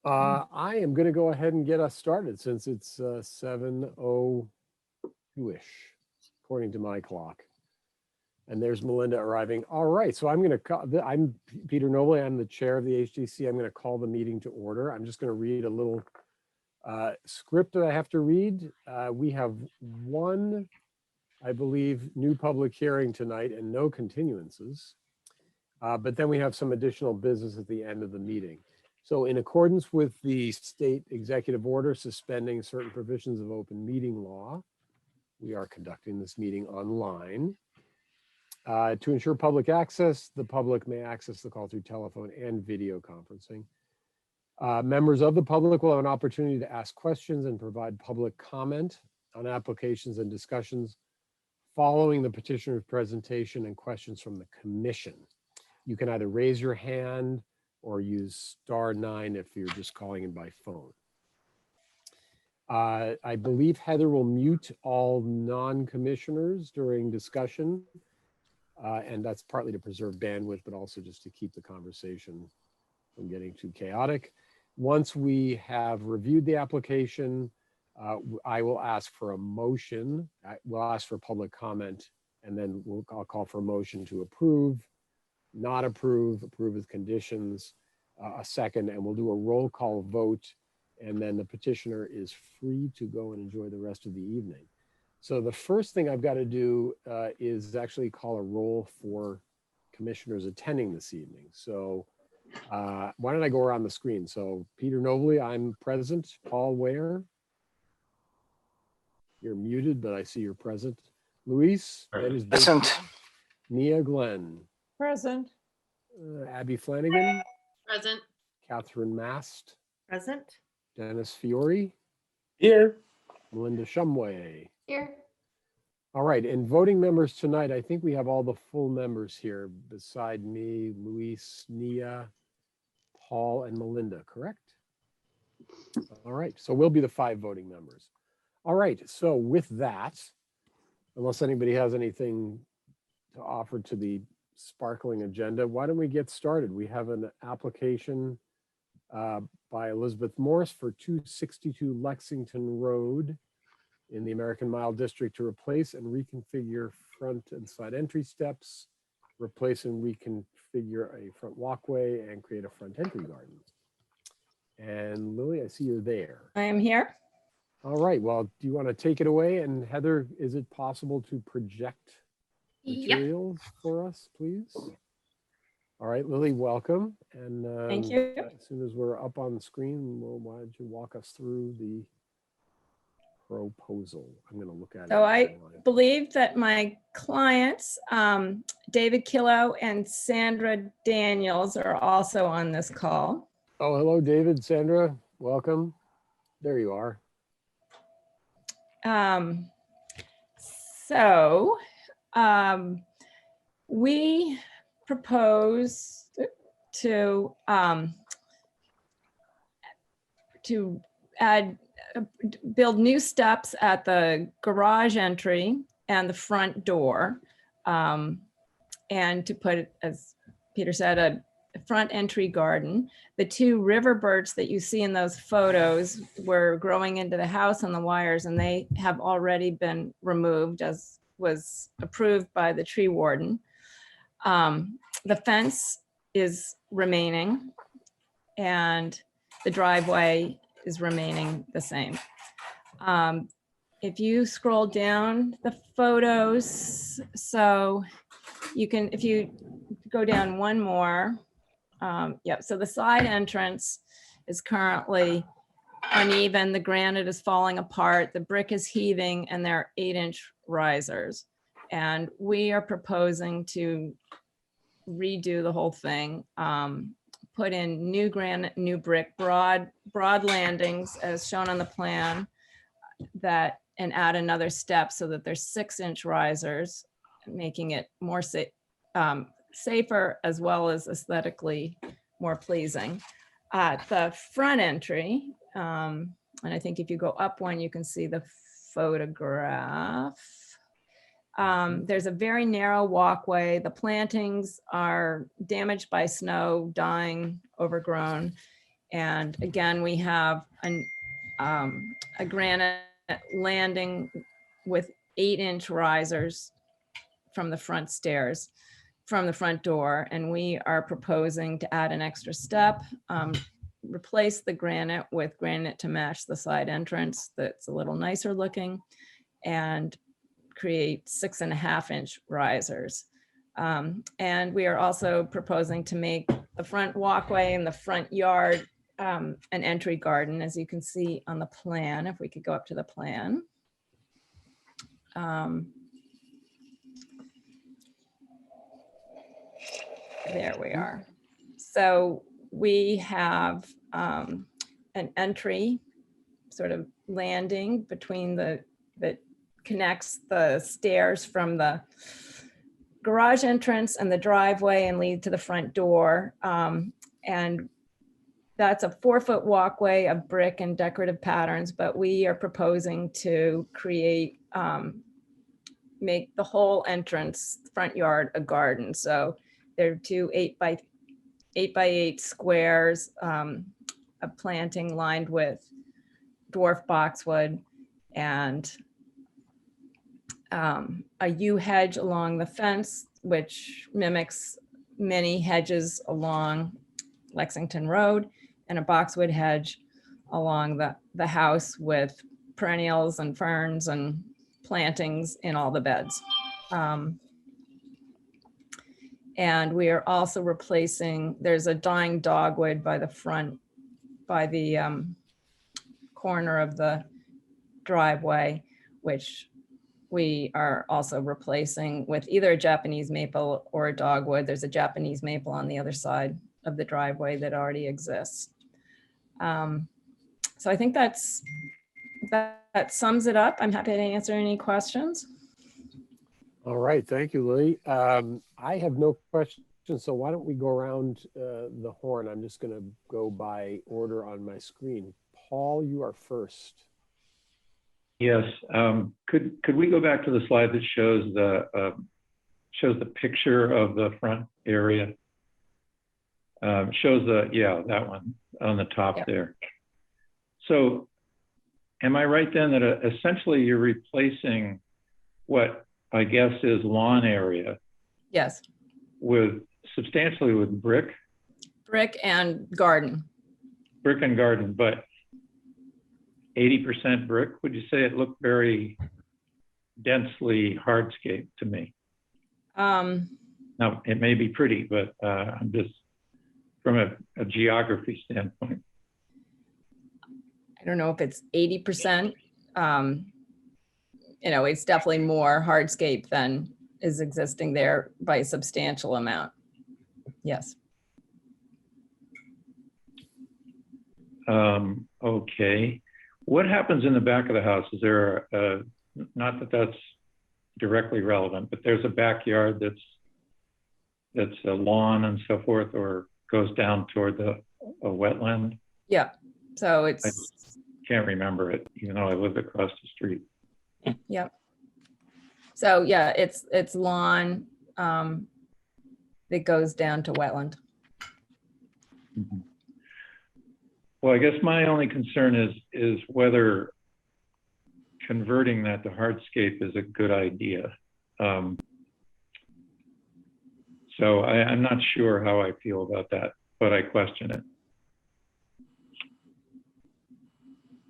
I am going to go ahead and get us started since it's 7:02-ish, according to my clock. And there's Melinda arriving. All right, so I'm going to call, I'm Peter Nobley. I'm the chair of the HDC. I'm going to call the meeting to order. I'm just going to read a little script that I have to read. We have one, I believe, new public hearing tonight and no continuances. But then we have some additional business at the end of the meeting. So in accordance with the state executive order suspending certain provisions of open meeting law, we are conducting this meeting online. To ensure public access, the public may access the call through telephone and video conferencing. Members of the public will have an opportunity to ask questions and provide public comment on applications and discussions following the petitioner's presentation and questions from the commission. You can either raise your hand or use *9 if you're just calling in by phone. I believe Heather will mute all non-commissioners during discussion. And that's partly to preserve bandwidth, but also just to keep the conversation from getting too chaotic. Once we have reviewed the application, I will ask for a motion. We'll ask for public comment, and then I'll call for a motion to approve, not approve, approve with conditions, a second, and we'll do a roll call vote, and then the petitioner is free to go and enjoy the rest of the evening. So the first thing I've got to do is actually call a roll for commissioners attending this evening. So why don't I go around the screen? So Peter Nobley, I'm present. Paul Ware, you're muted, but I see you're present. Luis, that is Present. Nia Glenn. Present. Abby Flanagan. Present. Catherine Mast. Present. Dennis Fiore. Here. Melinda Shumway. Here. All right, and voting members tonight, I think we have all the full members here beside me, Luis, Nia, Paul, and Melinda, correct? All right, so we'll be the 5 voting members. All right, so with that, unless anybody has anything to offer to the sparkling agenda, why don't we get started? We have an application by Elizabeth Morse for 262 Lexington Road in the American Mile District to replace and reconfigure front and side entry steps, replace and reconfigure a front walkway, and create a front entry garden. And Lily, I see you're there. I am here. All right, well, do you want to take it away? And Heather, is it possible to project materials for us, please? All right, Lily, welcome. And Thank you. As soon as we're up on the screen, why don't you walk us through the proposal? I'm going to look at it. So I believe that my clients, David Killow and Sandra Daniels, are also on this call. Oh, hello, David, Sandra, welcome. There you are. We propose to build new steps at the garage entry and the front door, and to put, as Peter said, a front entry garden. The 2 river birds that you see in those photos were growing into the house on the wires, and they have already been removed as was approved by the tree warden. The fence is remaining, and the driveway is remaining the same. If you scroll down the photos, so you can, if you go down one more, yep, so the side entrance is currently uneven. The granite is falling apart, the brick is heaving, and there are 8-inch risers. And we are proposing to redo the whole thing, put in new granite, new brick, broad landings as shown on the plan, that, and add another step so that there's 6-inch risers, making it more safer as well as aesthetically more pleasing. The front entry, and I think if you go up one, you can see the photograph. There's a very narrow walkway. The plantings are damaged by snow, dying, overgrown, And again, we have a granite landing with 8-inch risers from the front stairs, from the front door. And we are proposing to add an extra step, replace the granite with granite to match the side entrance that's a little nicer looking, and create 6.5-inch risers. And we are also proposing to make the front walkway and the front yard an entry garden, as you can see on the plan. If we could go up to the plan. There we are. So we have an entry sort of landing between that connects the stairs from the garage entrance and the driveway and lead to the front door. And that's a 4-foot walkway of brick and decorative patterns, but we are proposing to create, make the whole entrance front yard a garden. So there are 2 8x8 squares of planting lined with dwarf boxwood, and a yew hedge along the fence, which mimics many hedges along Lexington Road, and a boxwood hedge along the house with perennials and ferns and plantings in all the beds. And we are also replacing, there's a dying dogwood by the front, by the corner of the driveway, which we are also replacing with either a Japanese maple or a dogwood. There's a Japanese maple on the other side of the driveway that already exists. So I think that sums it up. I'm happy to answer any questions. All right, thank you, Lily. I have no questions, so why don't we go around the horn? I'm just gonna go by order on my screen. Paul, you are first. Yes, could we go back to the slide that shows the picture of the front area? Shows that one on the top. Yep. There. So am I right then that essentially you're replacing what I guess is lawn area? Yes. Substantially with brick? Brick and garden. Brick and garden, but 80% brick? Would you say it looked very densely hardscape to me? Now, it may be pretty, but I'm just from a geography standpoint. I don't know if it's 80%. You know, it's definitely more hardscape than is existing there by a substantial amount. Yes. Okay. What happens in the back of the house? Is there not that that's directly relevant, but there's a backyard that's a lawn and so forth, or goes down toward a wetland? Yeah. So it's. I can't remember it, even though I live across the street. Yep. So yeah, it's lawn that goes down to wetland. Mm-hmm. Well, I guess my only concern is whether converting that to hardscape is a good idea. So I'm not sure how I feel about that, but I question it.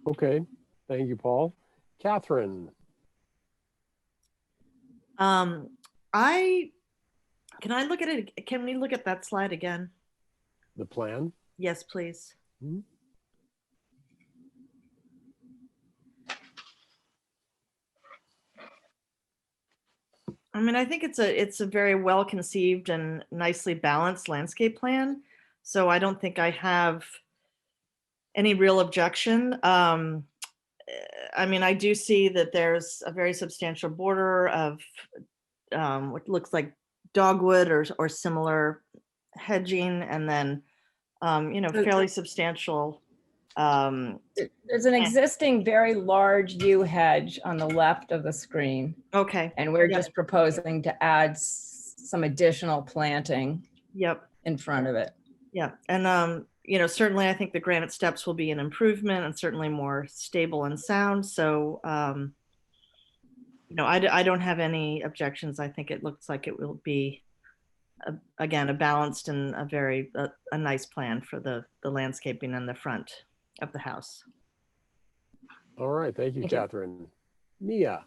Okay, thank you, Paul. Catherine. Can I look at it? Can we look at that slide again? The plan? Yes, please. Mm-hmm. I mean, I think it's a very well conceived and nicely balanced landscape plan. So I don't think I have any real objection. I mean, I do see that there's a very substantial border of what looks like dogwood or similar hedging, and then you know, fairly substantial. There's an existing very large yew hedge on the left of the screen. Okay. And we're just proposing to add some additional planting. Yep. In front of it. Yeah, and certainly I think the granite steps will be an improvement and certainly more stable and sound. So, I don't have any objections. I think it looks like it will be, again, a balanced and a nice plan for the landscaping in the front of the house. All right, thank you, Thank you. Catherine. Nia.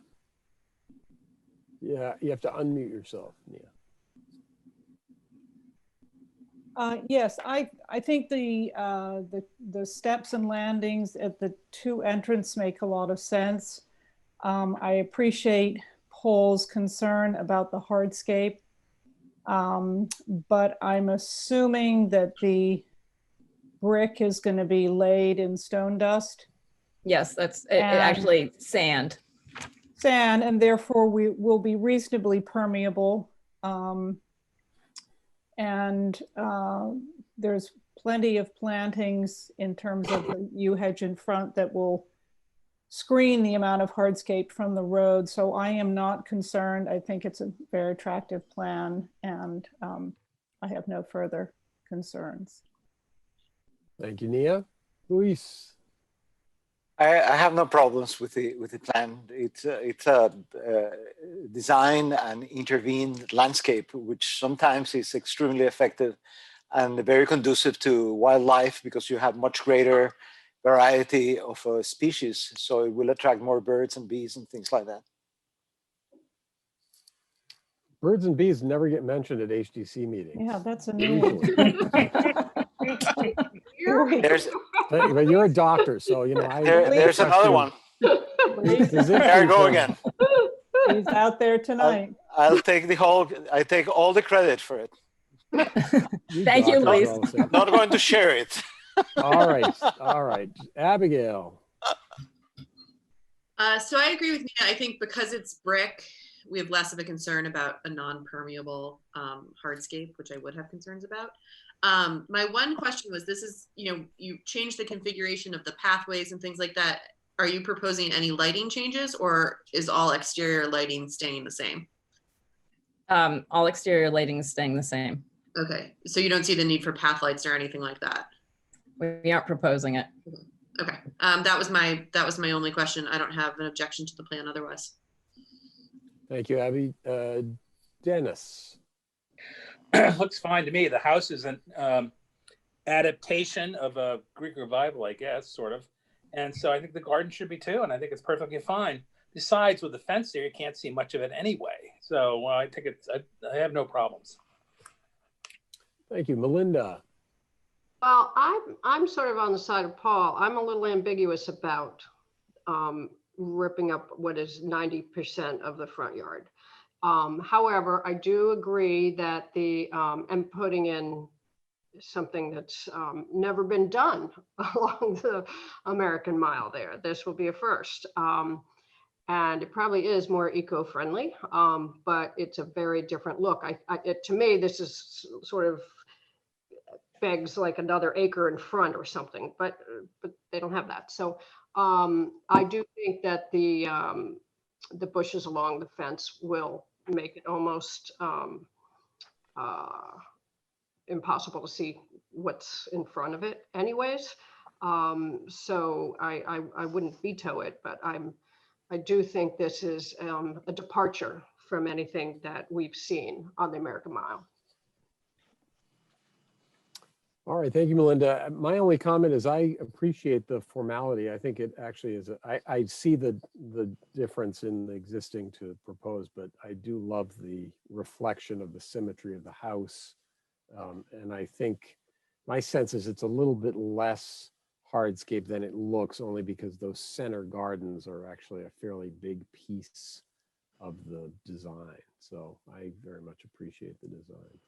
Yeah, you have to unmute yourself, Nia. Yes, I think the steps and landings at the two entrance make a lot of sense. I appreciate Paul's concern about the hardscape, but I'm assuming that the brick is going to be laid in stone dust. Yes, that's And- actually sand. Sand, and therefore we will be reasonably permeable. There's plenty of plantings in terms of the yew hedge in front that will screen the amount of hardscape from the road. So I am not concerned. I think it's a very attractive plan, and I have no further concerns. Thank you, Nia. Luis. I have no problems with the plan. It's a design and intervened landscape, which sometimes is extremely effective and very conducive to wildlife because you have much greater variety of species. So it will attract more birds and bees and things like that. Birds and bees never get mentioned at HDC meetings. Yeah, that's a new one. There's But you're a doctor, so there's another one. There I go again. He's out there tonight. I take all the credit for it. Thank you, Luis. Not going to share it. All right. Abigail. So I agree with Nina. I think because it's brick, we have less of a concern about a non-permeable hardscape, which I would have concerns about. My one question was, this is, you changed the configuration of the pathways and things like that. Are you proposing any lighting changes, or is all exterior lighting staying the same? All exterior lighting is staying the same. Okay, so you don't see the need for path lights or anything like that? We aren't proposing it. Okay, that was my only question. I don't have an objection to the plan otherwise. Thank you, Abby. Dennis. Looks fine to me. The house is an adaptation of a Greek revival, I guess, sort of. And so I think the garden should be too, and I think it's perfectly fine. Besides, with the fence there, you can't see much of it anyway. So I think I have no problems. Thank you, Melinda. Well, I'm sort of on the side of Paul. I'm a little ambiguous about ripping up what is 90% of the front yard. However, I do agree that and putting in something that's never been done along the American Mile there. This will be a first. And it probably is more eco-friendly, but it's a very different look. To me, this is sort of begs like another acre in front or something, but they don't have that. So I do think that the bushes along the fence will make it almost impossible to see what's in front of it anyways. So I wouldn't veto it, but I do think this is a departure from anything that we've seen on the American Mile. All right, thank you, Melinda. My only comment is I appreciate the formality. I think it actually is. I see the difference in the existing to propose, but I do love the reflection of the symmetry of the house. And I think my sense is it's a little bit less hardscape than it looks, only because those center gardens are actually a fairly big piece of the design. So I very much appreciate the design.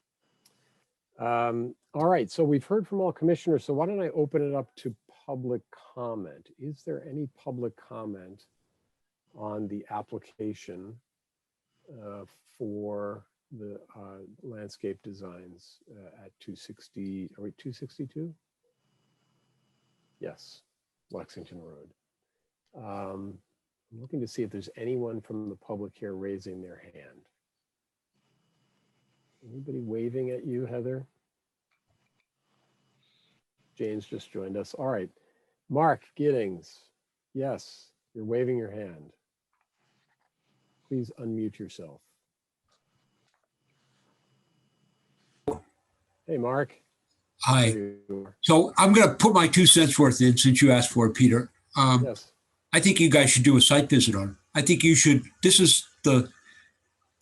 All right, so we've heard from all commissioners. So why don't I open it up to public comment? Is there any public comment on the application for the landscape designs at 260, are we 262? Yes, Lexington Road. I'm looking to see if there's anyone from the public here raising their hand. Anybody waving at you, Heather? Jane's just joined us. All right. Mark Giddings. Yes, you're waving your hand. Please unmute yourself. Hey, Mark. Hi. There you are. So I'm going to put my 2 cents worth in since you asked for it, Peter. Yes. I think you guys should do a site visit on it. I think you should. This is the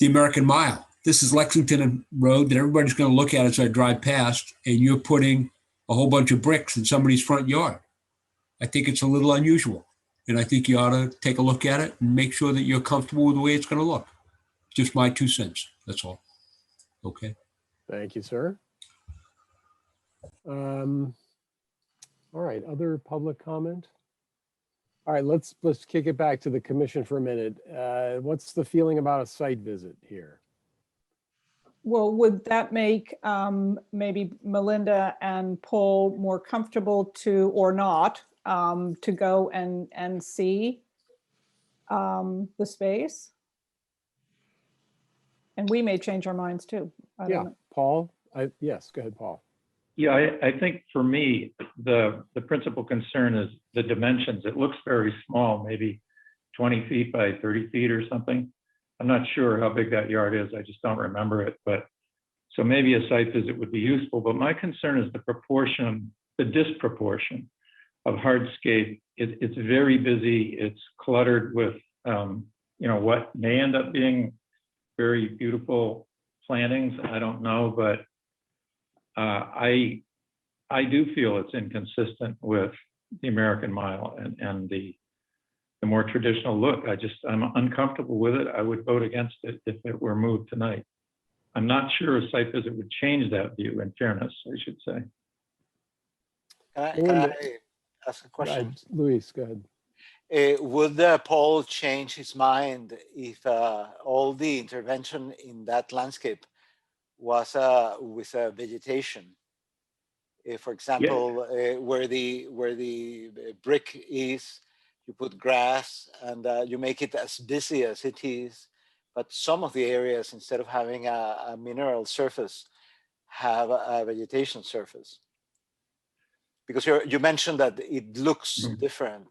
American Mile. This is Lexington Road that everybody's going to look at as I drive past, and you're putting a whole bunch of bricks in somebody's front yard. I think it's a little unusual, and I think you ought to take a look at it and make sure that you're comfortable with the way it's going to look. Just my 2 cents. That's all. Okay. Thank you, sir. All right, other public comment? All right, let's kick it back to the commission for a minute. What's the feeling about a site visit here? Well, would that make maybe Melinda and Paul more comfortable to, or not, to go and see the space? And we may change our minds too. I Yeah, don't know. Paul? Yes, go ahead, Paul. Yeah, I think for me, the principal concern is the dimensions. It looks very small, maybe 20 feet by 30 feet or something. I'm not sure how big that yard is. I just don't remember it. But so maybe a site visit would be useful. But my concern is the disproportion of hardscape. It's very busy. It's cluttered with, what may end up being very beautiful plantings. I don't know, but I do feel it's inconsistent with the American Mile and the more traditional look. I'm uncomfortable with it. I would vote against it if it were moved tonight. I'm not sure a site visit would change that view, in fairness, I should say. Can I ask a question? Luis, go ahead. Would Paul change his mind if all the intervention in that landscape was with vegetation? For example, where the brick is, you put grass and you make it as busy as it is, but some of the areas, instead of having a mineral surface, have a vegetation surface. Because you mentioned that it looks different.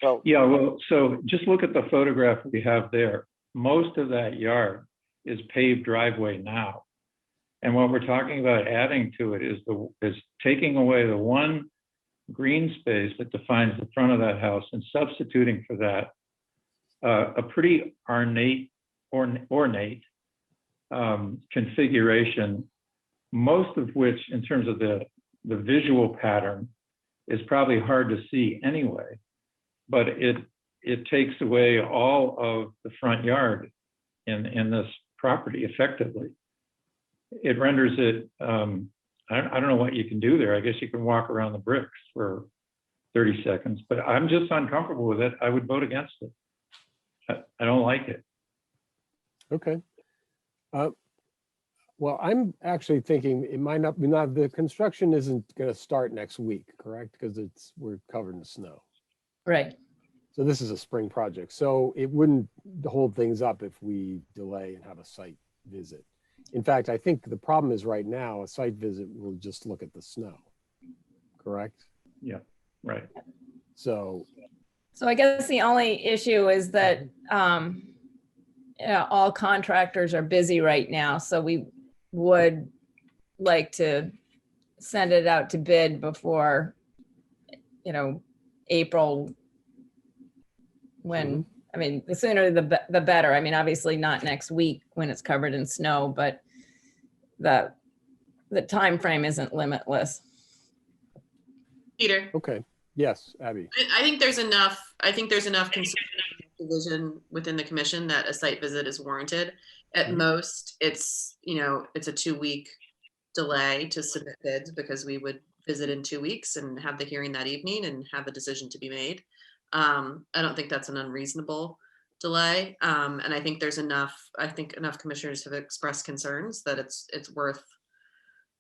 Well, yeah, well, so just look at the photograph we have there. Most of that yard is paved driveway now. And what we're talking about adding to it is taking away the one green space that defines the front of that house and substituting for that a pretty ornate configuration, most of which, in terms of the visual pattern, is probably hard to see anyway. But it takes away all of the front yard in this property effectively. It renders it, I don't know what you can do there. I guess you can walk around the bricks for 30 seconds, but I'm just uncomfortable with it. I would vote against it. I don't like it. Okay. Well, I'm actually thinking it might not, the construction isn't going to start next week, correct? Because we're covered in snow. Right. So this is a spring project. So it wouldn't hold things up if we delay and have a site visit. In fact, I think the problem is right now, a site visit will just look at the snow, correct? Yeah, right. So I guess the only issue is that all contractors are busy right now. So we would like to send it out to bid before, April, when, I mean, the sooner the better. I mean, obviously not next week when it's covered in snow, but the time frame isn't limitless. Peter. okay. Yes, Abby. I think there's enough division within the commission that a site visit is warranted. At most, it's a 2-week delay to submit bids because we would visit in 2 weeks and have the hearing that evening and have a decision to be made. I don't think that's an unreasonable delay. And I think enough commissioners have expressed concerns that it's worth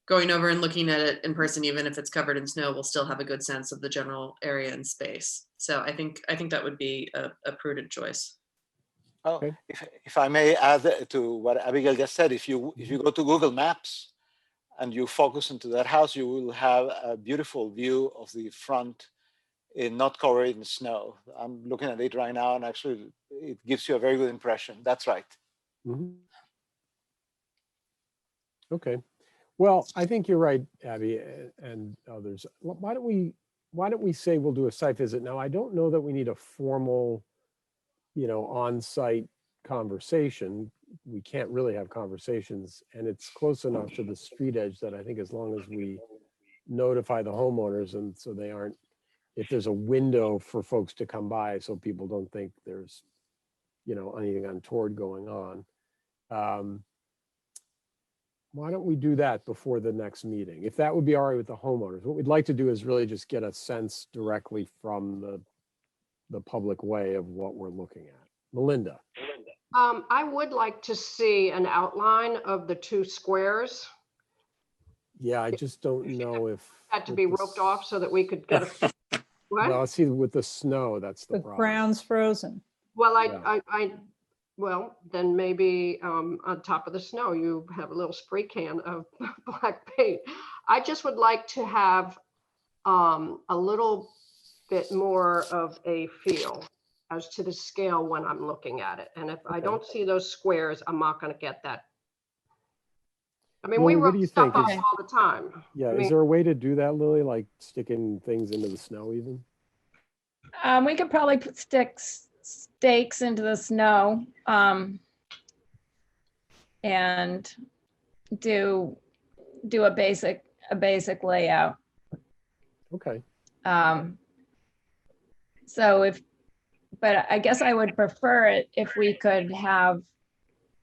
going over and looking at it in person. Even if it's covered in snow, we'll still have a good sense of the general area and space. So I think that would be a prudent choice. Oh, Okay. if I may add to what Abigail just said, if you go to Google Maps and you focus into that house, you will have a beautiful view of the front not covered in snow. I'm looking at it right now, and actually it gives you a very good impression. That's right. Mhm. Okay. Well, I think you're right, Abby, and others. Why don't we say we'll do a site visit? Now, I don't know that we need a formal, on-site conversation. We can't really have conversations, and it's close enough to the street edge that I think as long as we notify the homeowners, and so they aren't, if there's a window for folks to come by, so people don't think there's, anything untoward going on. Why don't we do that before the next meeting? If that would be all right with the homeowners. What we'd like to do is really just get a sense directly from the public way of what we're looking at. Melinda. I would like to see an outline of the two squares. Yeah, I just don't know if. Had to be roped off so that we could get a. What? Well, see, with the snow, that's the The problem. ground's frozen. Well, Yeah. well, then maybe on top of the snow, you have a little spray can of black paint. I just would like to have a little bit more of a feel as to the scale when I'm looking at it. And if I don't see those squares, I'm not going to get that. I mean, Lily, we what do rope you stuff think? up all the time. Yeah, I is mean, there a way to do that, Lily? Like sticking things into the snow even? We could probably put stakes into the snow and do a basic layout. Okay. But I guess I would prefer it if we could have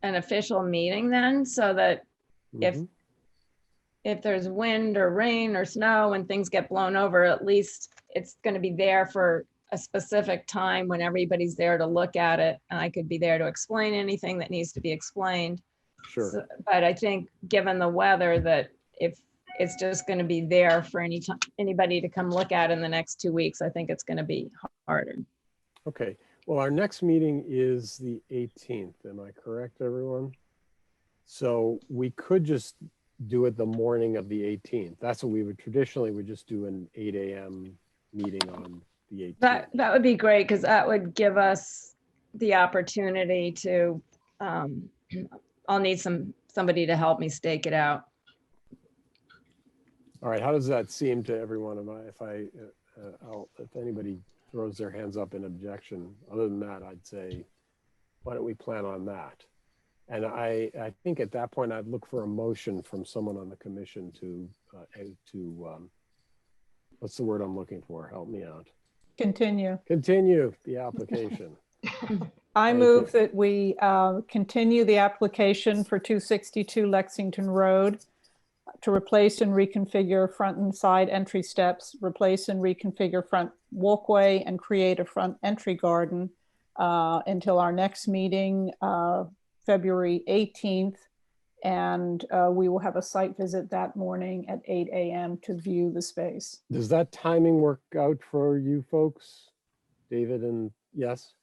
an official meeting then, so that Mhm. if there's wind or rain or snow and things get blown over, at least it's going to be there for a specific time when everybody's there to look at it, and I could be there to explain anything that needs to be explained. Sure. But I think given the weather, that if it's just going to be there for anybody to come look at in the next 2 weeks, I think it's going to be harder. Okay. Well, our next meeting is the 18th. Am I correct, everyone? So we could just do it the morning of the 18th. That's what we would traditionally would just do an 8 a.m. meeting on the 18th. That would be great, because that would give us the opportunity to, I'll need somebody to help me stake it out. All right. How does that seem to everyone? If anybody throws their hands up in objection, other than that, I'd say, why don't we plan on that? And I think at that point, I'd look for a motion from someone on the commission to what's the word I'm looking for? Help me out. Continue. Continue the application. I Thank move you. that we continue the application for 262 Lexington Road to replace and reconfigure front and side entry steps, replace and reconfigure front walkway, and create a front entry garden until our next meeting, February 18th. And we will have a site visit that morning at 8 a.m. to view the space. Does that timing work out for you folks? David and yes?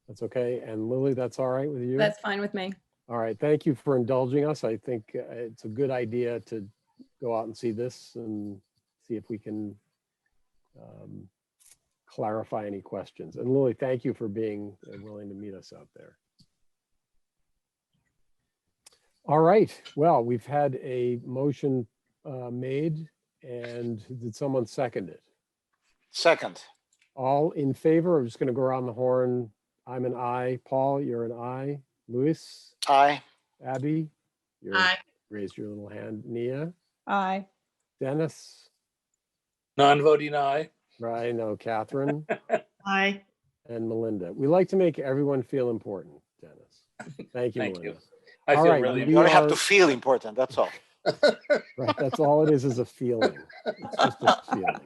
That's okay. And Lily, that's all right with you? That's fine with me. All right. Thank you for indulging us. I think it's a good idea to go out and see this and see if we can clarify any questions. And Lily, thank you for being willing to meet us out there. All right. Well, we've had a motion made, and did someone second it? Second. All in favor? I'm just going to go around the horn. I'm an aye. Paul, you're an aye. Luis? Aye. Abby? You're, Aye. raise your little hand. Nia? Aye. Dennis? Non-voting aye. Right, no, Catherine? Aye. And Melinda. We like to make everyone feel important, Dennis. Thank you, Thank Melinda. you. I All feel right, really we You only have are- to feel important, that's all. Right, that's all it is a feeling. It's just a feeling.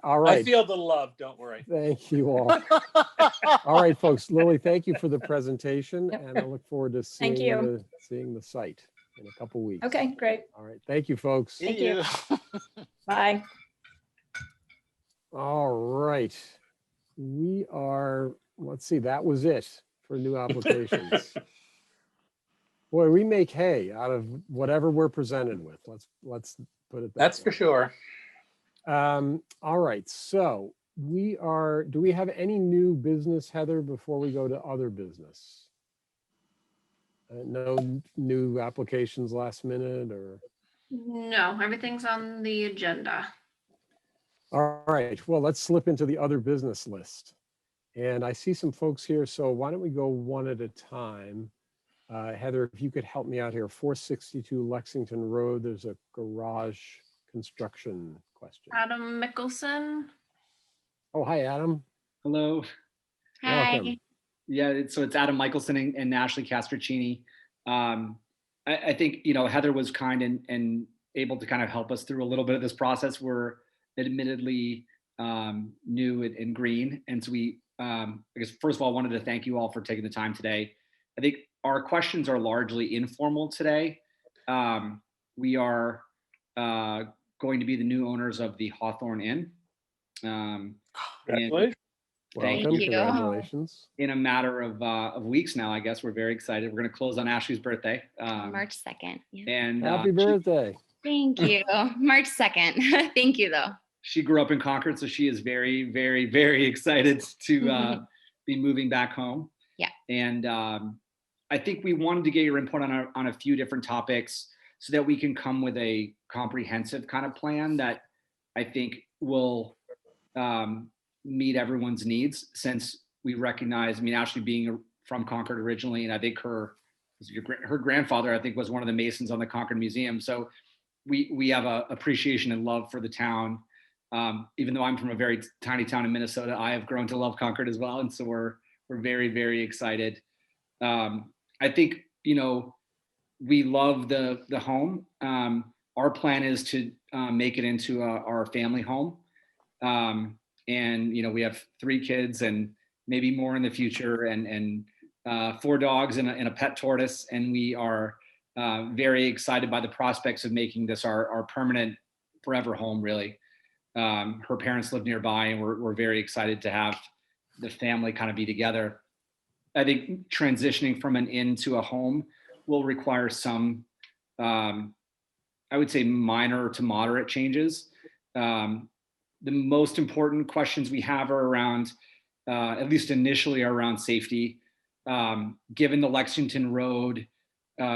All right. I feel the love, don't worry. Thank you all. All right, folks. Lily, thank you for the presentation, Yep. and I look forward to Thank you. seeing the site in a couple weeks. Okay, great. All right. Thank you, folks. Thank you. Bye. All right. We are, let's see, that was it for new applications. Boy, we make hay out of whatever we're presented with. Let's put it that That's way. for sure. All right, so do we have any new business, Heather, before we go to other business? No new applications last minute or? No, everything's on the agenda. All right, well, let's slip into the other business list. And I see some folks here, so why don't we go one at a time? Heather, if you could help me out here, 462 Lexington Road, there's a garage construction question. Adam Mickelson. Oh, hi, Adam. Hello. Hi. Welcome. Yeah, so it's Adam Michelson and Ashley Castrocini. I think, you know, Heather was kind and able to kind of help us through a little bit of this process. We're admittedly new and green. And so we, I guess, first of all, wanted to thank you all for taking the time today. I think our questions are largely informal today. We are going to be the new owners of the Hawthorne Inn. Congratulations. Thank Welcome, you. congratulations. In a matter of weeks now, I guess. We're very excited. We're going to close on Ashley's birthday. March 2nd. Yeah. And Happy birthday. Thank you. March 2nd. Thank you, though. she grew up in Concord, so she is very, very, very excited to be moving back home. Yeah. And I think we wanted to get your input on a few different topics so that we can come with a comprehensive kind of plan that I think will meet everyone's needs, since we recognize, I mean, Ashley being from Concord originally, and I think her grandfather, I think, was one of the Masons on the Concord Museum. So we have a appreciation and love for the town. Even though I'm from a very tiny town in Minnesota, I have grown to love Concord as well. And so we're very, very excited. I think, you know, we love the home. Our plan is to make it into our family home. And, you know, we have 3 kids and maybe more in the future, and 4 dogs and a pet tortoise. And we are very excited by the prospects of making this our permanent forever home, really. Her parents live nearby, and we're very excited to have the family kind of be together. I think transitioning from an inn to a home will require some, I would say, minor to moderate changes. The most important questions we have are around, at least initially, are around safety. Given the Lexington Road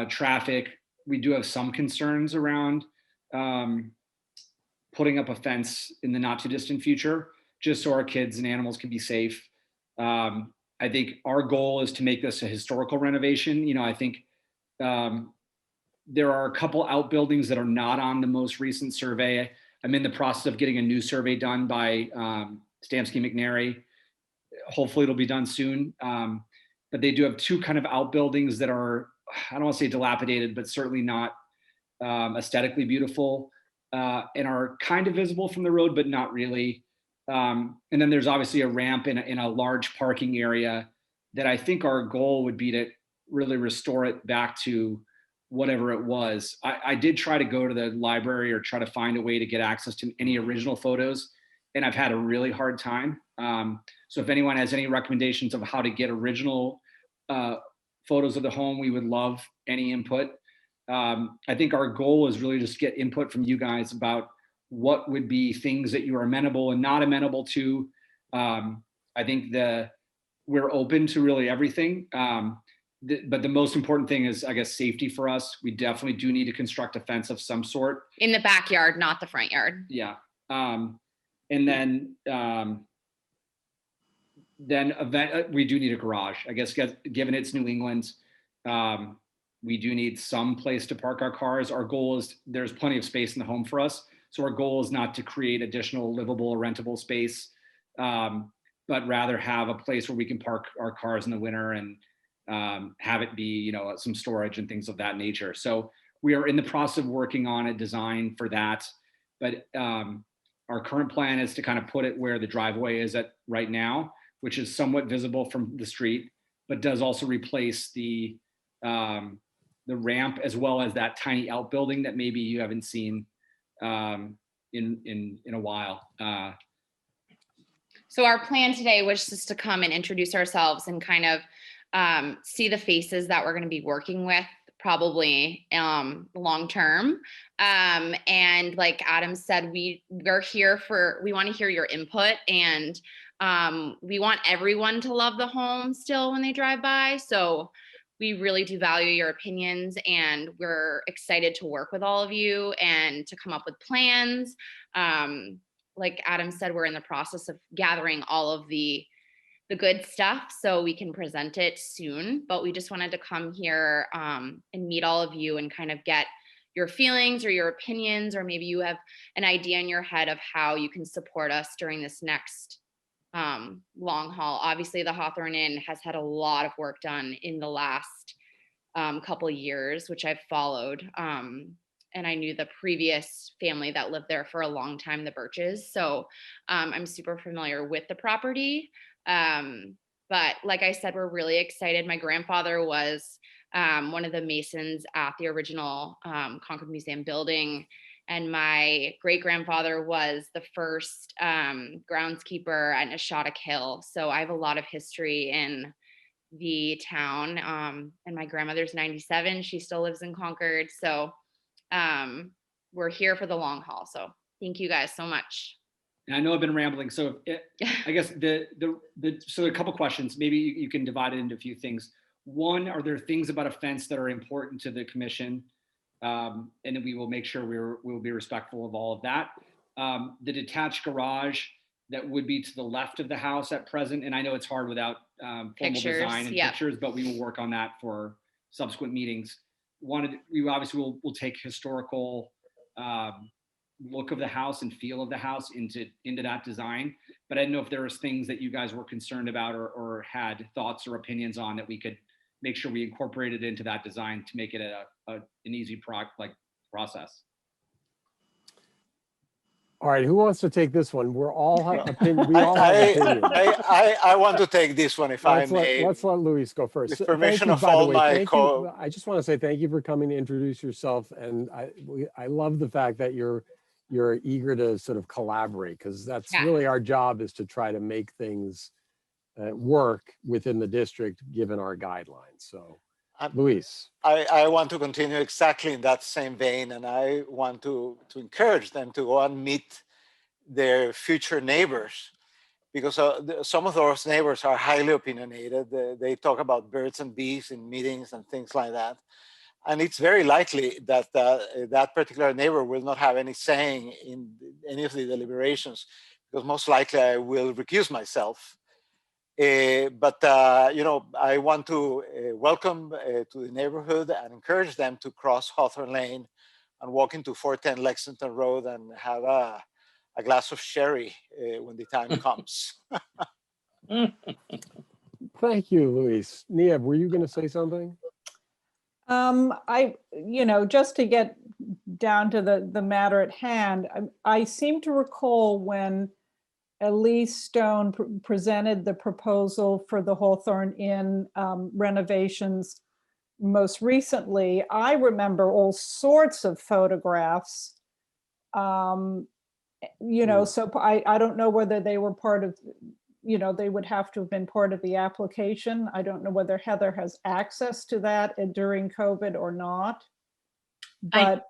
traffic, we do have some concerns around putting up a fence in the not too distant future, just so our kids and animals can be safe. I think our goal is to make this a historical renovation. You know, I think there are a couple outbuildings that are not on the most recent survey. I'm in the process of getting a new survey done by Stamsky McNary. Hopefully it'll be done soon. But they do have 2 kind of outbuildings that are, I don't want to say dilapidated, but certainly not aesthetically beautiful, and are kind of visible from the road, but not really. And then there's obviously a ramp in a large parking area that I think our goal would be to really restore it back to whatever it was. I did try to go to the library or try to find a way to get access to any original photos, and I've had a really hard time. So if anyone has any recommendations of how to get original photos of the home, we would love any input. I think our goal is really just get input from you guys about what would be things that you are amenable and not amenable to. I think we're open to really everything. But the most important thing is, I guess, safety for us. We definitely do need to construct a fence of some sort. In the backyard, not the front yard. Yeah. And then we do need a garage. I guess, given it's New England, we do need some place to park our cars. Our goal is, there's plenty of space in the home for us. So our goal is not to create additional livable or rentable space, but rather have a place where we can park our cars in the winter and have it be, you know, some storage and things of that nature. So we are in the process of working on a design for that. But our current plan is to kind of put it where the driveway is at right now, which is somewhat visible from the street, but does also replace the ramp, as well as that tiny outbuilding that maybe you haven't seen in a while. So our plan today was just to come and introduce ourselves and kind of see the faces that we're going to be working with probably long term. And like Adam said, we're here we want to hear your input, and we want everyone to love the home still when they drive by. So we really do value your opinions, and we're excited to work with all of you and to come up with plans. Like Adam said, we're in the process of gathering all of the good stuff so we can present it soon, but we just wanted to come here and meet all of you and kind of get your feelings or your opinions, or maybe you have an idea in your head of how you can support us during this next long haul. Obviously, the Hawthorne Inn has had a lot of work done in the last couple of years, which I've followed. And I knew the previous family that lived there for a long time, the Birches. So I'm super familiar with the property. But like I said, we're really excited. My grandfather was one of the masons at the original Concord Museum building. And my great-grandfather was the first groundskeeper at Neshotic Hill. So I have a lot of history in the town. And my grandmother's 97. She still lives in Concord. So we're here for the long haul. So thank you guys so much. And I know I've been rambling, so I guess so a couple questions. Maybe you can divide it into a few things. One, are there things about a fence that are important to the commission? And then we will make sure we'll be respectful of all of that. The detached garage that would be to the left of the house at present, and I know it's hard without formal design and pictures, but we will work on that for subsequent meetings. We obviously will take historical look of the house and feel of the house into that design, but I didn't know if there was things that you guys were concerned about or had thoughts or opinions on that we could make sure we incorporated into that design to make it an easy process. All right, who wants to take this one? We're all have opinions. We all have opinions. I want to take this one if I may. Let's let Luis go first. With permission of all my I just want to say thank you for coming to introduce yourself, and I love the fact that you're eager to sort of collaborate, because that's really our job, is to try to make things work within the district given our guidelines. So Luis. I want to continue exactly in that same vein, and I want to encourage them to go and meet their future neighbors, because some of those neighbors are highly opinionated. They talk about birds and bees in meetings and things like that. And it's very likely that that particular neighbor will not have any saying in any of the deliberations, because most likely I will recuse myself. But I want to welcome to the neighborhood and encourage them to cross Hawthorne Lane and walk into 410 Lexington Road and have a glass of sherry when the time comes. Thank you, Luis. Nia, were you going to say something? Just to get down to the matter at hand, I seem to recall when Elise Stone presented the proposal for the Hawthorne Inn renovations most recently, I remember all sorts of photographs. So I don't know whether they were part of, they would have to have been part of the application. I don't know whether Heather has access to that during COVID or not. But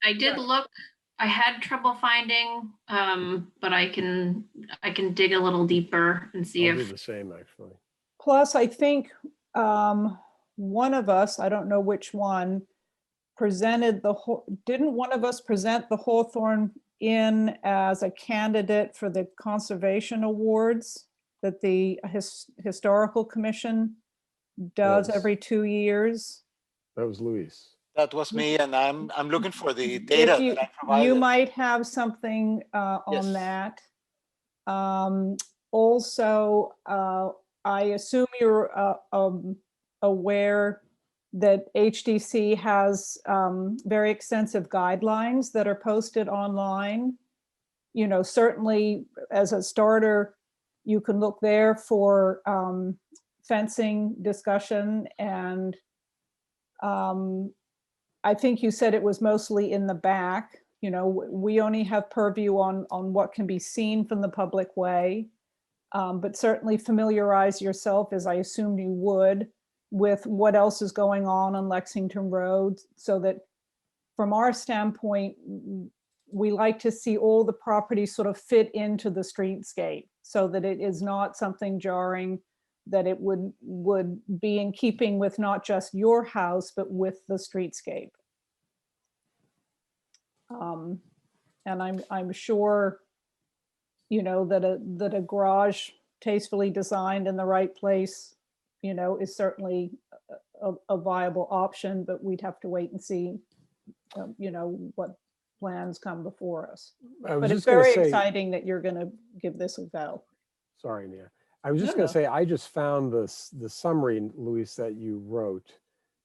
I did look. I had trouble finding, but I can dig a little deeper and see I'll if do the same, actually. Plus, I think one of us, I don't know which one, presented didn't one of us present the Hawthorne Inn as a candidate for the conservation awards that the historical commission does every 2 years? That was Luis. That was me, and I'm looking for the data that I provided. You might have something on that. Also, I assume you're aware that HDC has very extensive guidelines that are posted online. Certainly as a starter, you can look there for fencing discussion, and I think you said it was mostly in the back. We only have purview on what can be seen from the public way, but certainly familiarize yourself, as I assumed you would, with what else is going on Lexington Road, so that from our standpoint, we like to see all the properties sort of fit into the streetscape so that it is not something jarring, that it would be in keeping with not just your house, but with the streetscape. And I'm sure, you know, that a garage tastefully designed in the right place, you know, is certainly a viable option, but we'd have to wait and see, you know, what plans come before us. I was But it's just gonna very say, exciting that you're going to give this a go. sorry, Nia. I was just No, gonna no. say, I just found the summary, Luis, that you wrote,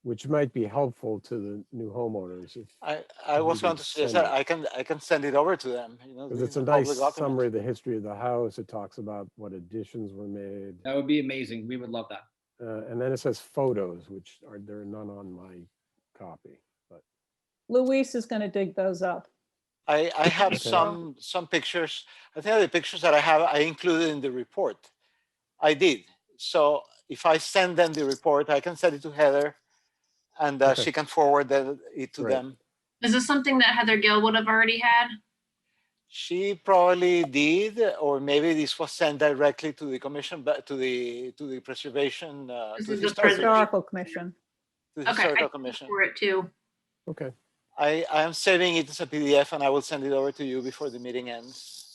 which might be helpful to the new homeowners. I was you going could to suggest send that I can send it over to them. You know, Because this it's is a public nice document. summary of the history of the house. It talks about what additions were made. That would be amazing. We would love that. And then it says photos, which there are none on my copy. But Luis is going to dig those up. I have Okay. some pictures. I think the pictures that I have, I included in the report. I did. So if I send them the report, I can send it to Heather, and Okay. she can forward it to Right. them. Is this something that Heather Gill would have already had? She probably did, or maybe this was sent directly to the commission, but to the preservation, This to is the the Historical Commission. to the Okay, I historical can commission. for it too. Okay. I am saving it as a PDF, and I will send it over to you before the meeting ends.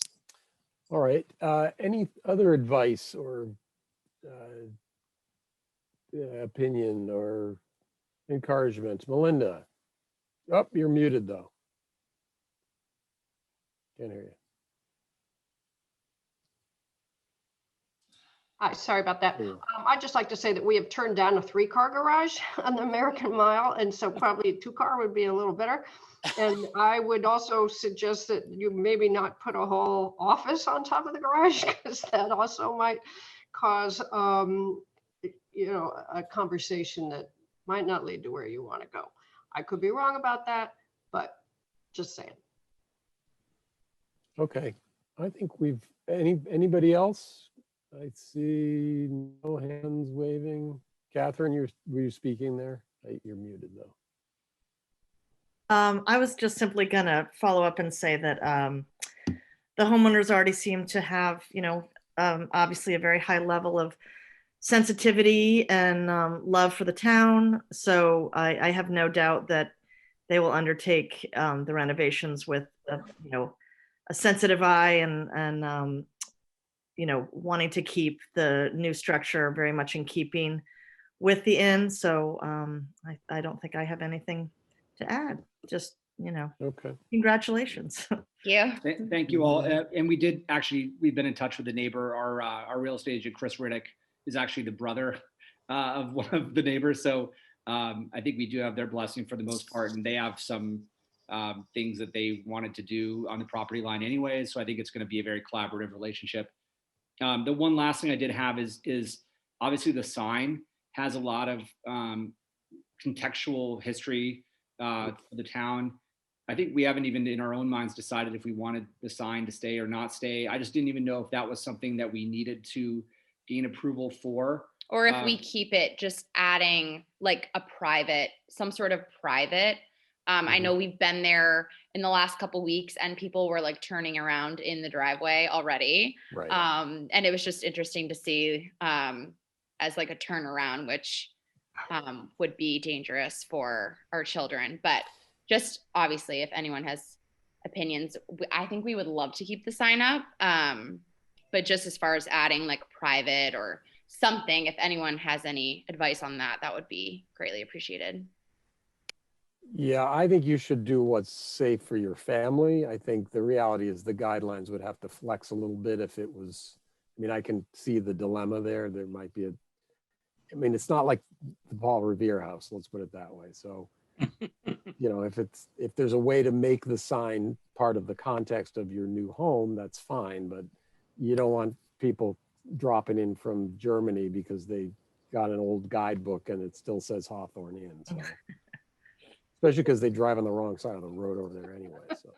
All right. Any other advice or opinion or encouragement? Melinda. Oh, you're muted though. Can't hear you. Hi, sorry about that. There you I'd just like to say that we have turned down a 3-car garage on the American Mile, and so probably a 2-car would be a little better. And I would also suggest that you maybe not put a whole office on top of the garage, because that also might cause, you know, a conversation that might not lead to where you want to go. I could be wrong about that, but just saying. Okay. I think we've, anybody else? I see no hands waving. Catherine, were you speaking there? You're muted though. I was just simply gonna follow up and say that the homeowners already seem to have, you know, obviously a very high level of sensitivity and love for the town. So I have no doubt that they will undertake the renovations with, you know, a sensitive eye and you know, wanting to keep the new structure very much in keeping with the inn. So I don't think I have anything to add. Just, you know, Okay. congratulations. Yeah. Thank you all. And we did actually, we've been in touch with the neighbor. Our real estate agent, Chris Riddick, is actually the brother of one of the neighbors. So I think we do have their blessing for the most part. And they have some things that they wanted to do on the property line anyway. So I think it's going to be a very collaborative relationship. The one last thing I did have is obviously the sign has a lot of contextual history for the town. I think we haven't even in our own minds decided if we wanted the sign to stay or not stay. I just didn't even know if that was something that we needed to gain approval for. Or if we keep it just adding like a private, some sort of private. I know we've been there in the last couple weeks and people were like turning around in the driveway already. Right. And it was just interesting to see as like a turnaround, which would be dangerous for our children. But just obviously, if anyone has opinions, I think we would love to keep the sign up. But just as far as adding like private or something, if anyone has any advice on that, that would be greatly appreciated. Yeah, I think you should do what's safe for your family. I think the reality is the guidelines would have to flex a little bit if it was, I mean, I can see the dilemma there. There might be I mean, it's not like the Paul Revere house, let's put it that way. So, you know, if there's a way to make the sign part of the context of your new home, that's fine. But you don't want people dropping in from Germany because they got an old guidebook and it still says Hawthorne Inn. So. Especially because they drive on the wrong side of the road over there anyway. So,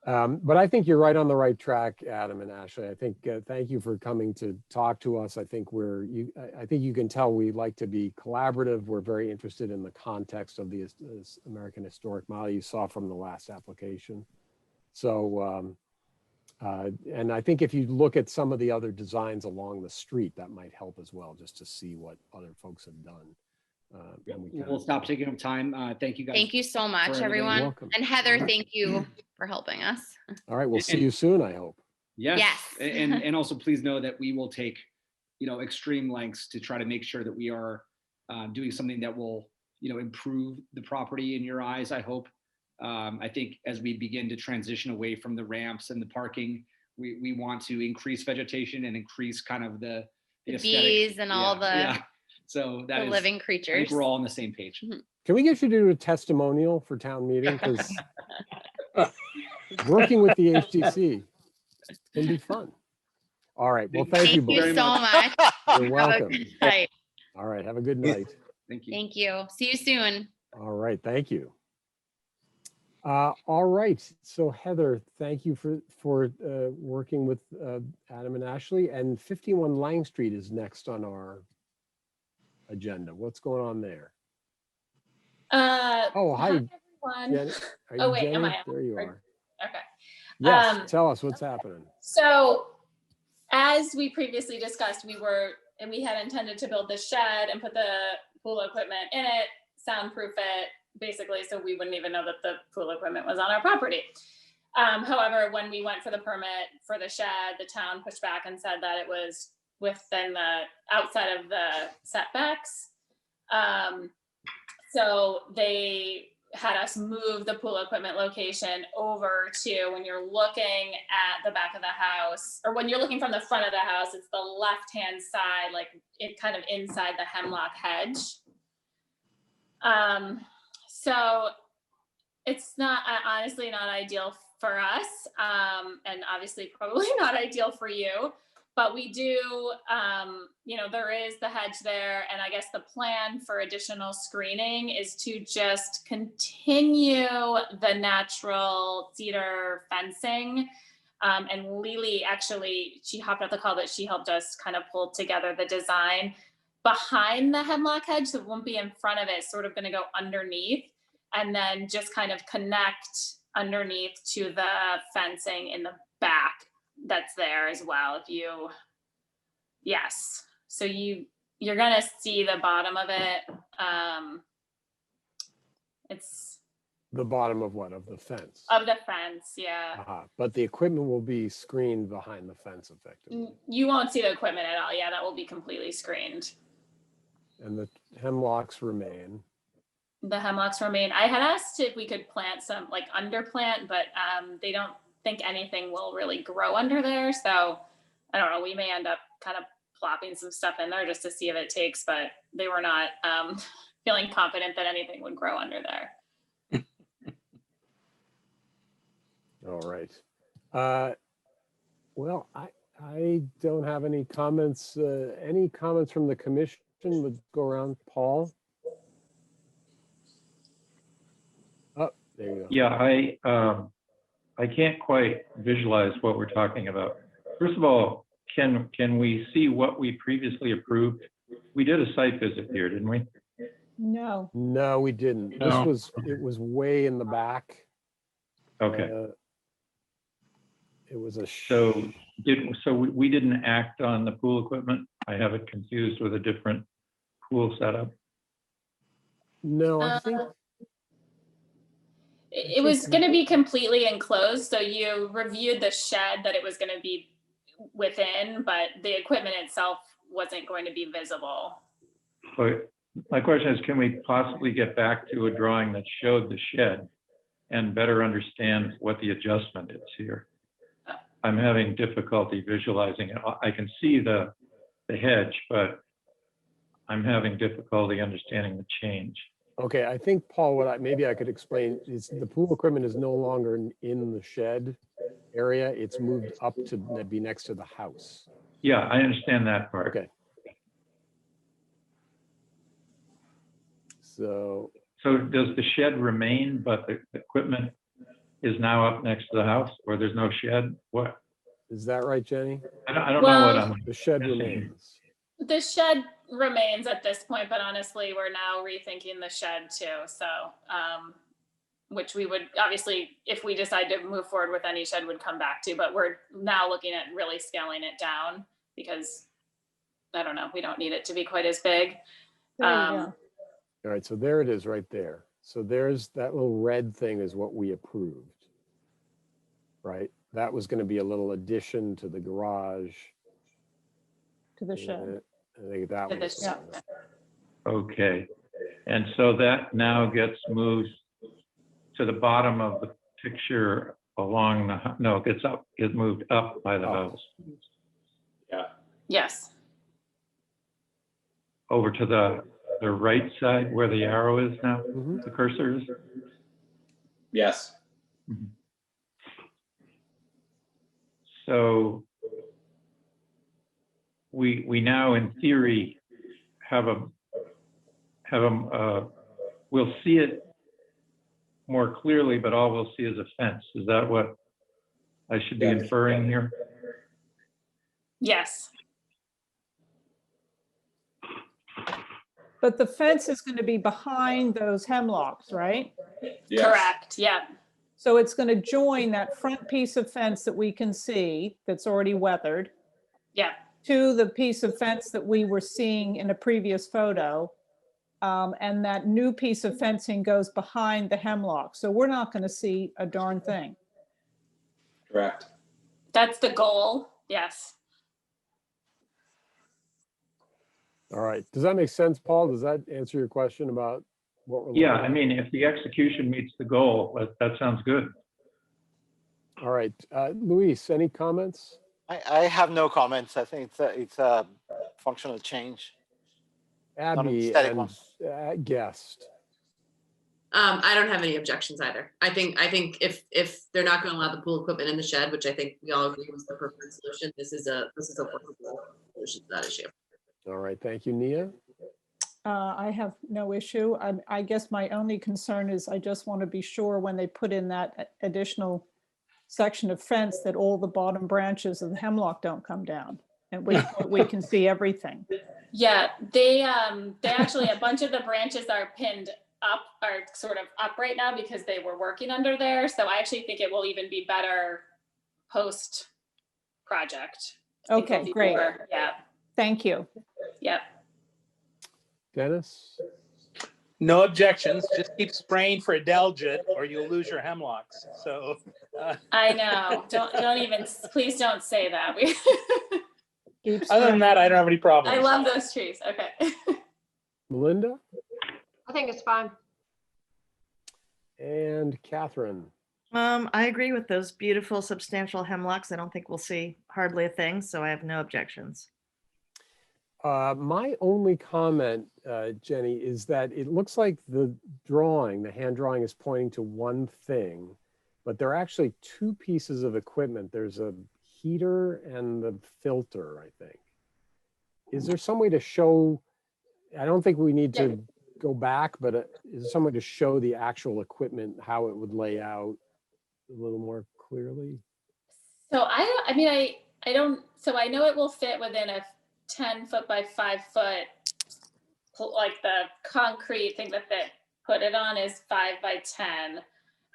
But I think you're right on the right track, Adam and Ashley. I think, thank you for coming to talk to us. I think I think you can tell we like to be collaborative. We're very interested in the context of the American Historic Model you saw from the last application. So, and I think if you look at some of the other designs along the street, that might help as well, just to see what other folks have done. We'll stop taking up time. Thank you guys. Thank you so much, everything. everyone. Welcome. And Heather, thank you for helping us. All right, we'll see you soon, I hope. Yes. Yes. And also please know that we will take, extreme lengths to try to make sure that we are doing something that will, improve the property in your eyes, I hope. I think as we begin to transition away from the ramps and the parking, we want to increase vegetation and increase kind of the aesthetic. Bees and all the So that the is living I creatures. think we're all on the same page. Can we get you to do a testimonial for town meeting? Because working with the HTC can be fun. All right, well, thank you Thank you both. so much. You're Have a welcome. good night. All right, have a good night. Thank you. Thank you. See you soon. All right, thank you. All right, so Heather, thank you for working with Adam and Ashley. And 51 Lang Street is next on our agenda. What's going on there? Oh, hi, everyone. Jenny. Are Oh, you wait, Jenny? am I on? There you are. Okay. Yes, tell us what's happening. So as we previously discussed, we had intended to build the shed and put the pool equipment in it, soundproof it, basically, so we wouldn't even know that the pool equipment was on our property. However, when we went for the permit for the shed, the town pushed back and said that it was within the outside of the setbacks. So they had us move the pool equipment location over to, when you're looking at the back of the house, or when you're looking from the front of the house, it's the left-hand side, like it kind of inside the hemlock hedge. So it's not, honestly not ideal for us, and obviously probably not ideal for you, but we do, there is the hedge there, and I guess the plan for additional screening is to just continue the natural cedar fencing. And Lily, actually, she hopped off the call, but she helped us kind of pull together the design behind the hemlock hedge, so it won't be in front of it. It's sort of going to go underneath, and then just kind of connect underneath to the fencing in the back that's there as well. Yes, so you're gonna see the bottom of it. It's The bottom of what? Of the fence? of the fence, yeah. But the equipment will be screened behind the fence effectively. You won't see the equipment at all. Yeah, that will be completely screened. And the hemlocks remain. The hemlocks remain. I had asked if we could plant some like underplant, but they don't think anything will really grow under there. So I don't know, we may end up kind of plopping some stuff in there just to see if it takes, but they were not feeling confident that anything would grow under there. All right. Well, I don't have any comments. Any comments from the commission? Would go around. Paul? Oh, there you go. Yeah, I can't quite visualize what we're talking about. First of all, can we see what we previously approved? We did a site visit here, didn't we? No. No, we didn't. No. It was way in the back. Okay. It was a So we didn't act on the pool equipment? I have it confused with a different pool setup. No, I think it was going to be completely enclosed. So you reviewed the shed that it was going to be within, but the equipment itself wasn't going to be visible. But my question is, can we possibly get back to a drawing that showed the shed and better understand what the adjustment is here? I'm having difficulty visualizing it. I can see the hedge, but I'm having difficulty understanding the change. Okay, I think, Paul, maybe I could explain is the pool equipment is no longer in the shed area. It's moved up to be next to the house. Yeah, I understand that part. Okay. So does the shed remain, but the equipment is now up next to the house, or there's no shed? What? Is that right, Jenny? I don't know what Well, I'm. The shed missing. remains. the shed remains at this point, but honestly, we're now rethinking the shed too. So, which we would obviously, if we decide to move forward with any shed, would come back to, but we're now looking at really scaling it down because I don't know, we don't need it to be quite as big. There you Um, go. All right, so there it is right there. So there's that little red thing is what we approved, right? That was going to be a little addition to the garage. To the shed. I think that To the was. shed. Okay, and so that now gets moved to the bottom of the picture along the, no, it gets up, gets moved up by the house, yes. over to the right side where the arrow is now, Mhm. the cursor is. Yes. So we now in theory have we'll see it more clearly, but all we'll see is a fence. Is that what I should be inferring here? Yes. But the fence is going to be behind those hemlocks, right? Correct. Yeah. So it's going to join that front piece of fence that we can see that's already weathered Yeah. to the piece of fence that we were seeing in a previous photo. And that new piece of fencing goes behind the hemlock. So we're not going to see a darn thing. Correct. That's the goal. Yes. All right. Does that make sense, Paul? Does that answer your question about what we're Yeah, looking I at? mean, if the execution meets the goal, that sounds good. All right. Luis, any comments? I have no comments. I think it's a functional change. Abby aesthetic and one. Guest. I don't have any objections either. I think if they're not going to allow the pool equipment in the shed, which I think we all agree was the preferred solution, this is a workable solution to that issue. All right. Thank you, Nia. I have no issue. I guess my only concern is I just want to be sure when they put in that additional section of fence that all the bottom branches of the hemlock don't come down, at which point we can see everything. Yeah. They actually, a bunch of the branches are pinned up, are sort of up right now because they were working under there. So I actually think it will even be better post project. Okay, great. Yeah. Thank you. Yep. Dennis? No objections. Just keep spraying for Adelgid or you'll lose your hemlocks. So. I know. Don't even, please don't say that. Other than that, I don't have any problems. I love those trees. Okay. Melinda? I think it's fine. And Catherine? I agree with those beautiful substantial hemlocks. I don't think we'll see hardly a thing, so I have no objections. My only comment, Jenny, is that it looks like the hand drawing is pointing to one thing, but there are actually two pieces of equipment. There's a heater and the filter, I think. Is there some way to show, I don't think we need to go back, but is there some way to show the actual equipment, how it would lay out a little more clearly? So I know it will fit within a 10-foot by 5-foot, like the concrete thing that they put it on is 5 by 10.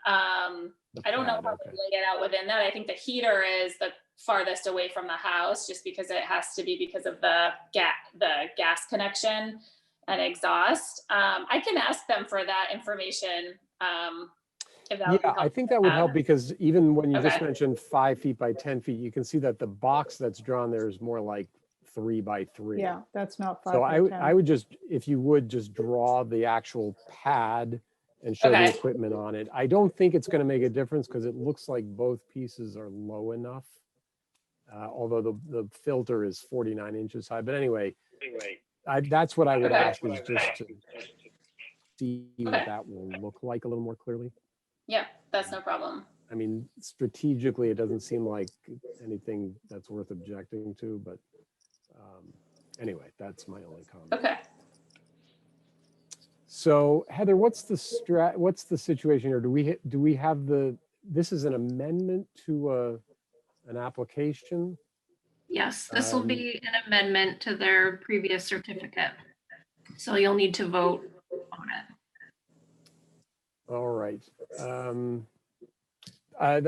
I don't know how to lay it out within that. I think the heater is the farthest away from the house just because it has to be because of the gas connection and exhaust. I can ask them for that information. If that would be Yeah, I think that would help because even when you just Okay. mentioned 5 feet by 10 feet, you can see that the box that's drawn there is more like 3 by 3. Yeah, that's not 5 So by 10. I would just, if you would just draw the actual pad and show the Okay. equipment on it. I don't think it's going to make a difference because it looks like both pieces are low enough. Although the filter is 49 inches high. But anyway, that's what I would Okay. ask is just to see what Okay. that will look like a little more clearly. Yeah, that's no problem. I mean, strategically, it doesn't seem like anything that's worth objecting to, but anyway, that's my only comment. Okay. So Heather, what's the situation here? Do we have the this is an amendment to an application. Yes, this will Um, be an amendment to their previous certificate. So you'll need to vote on it. All right. I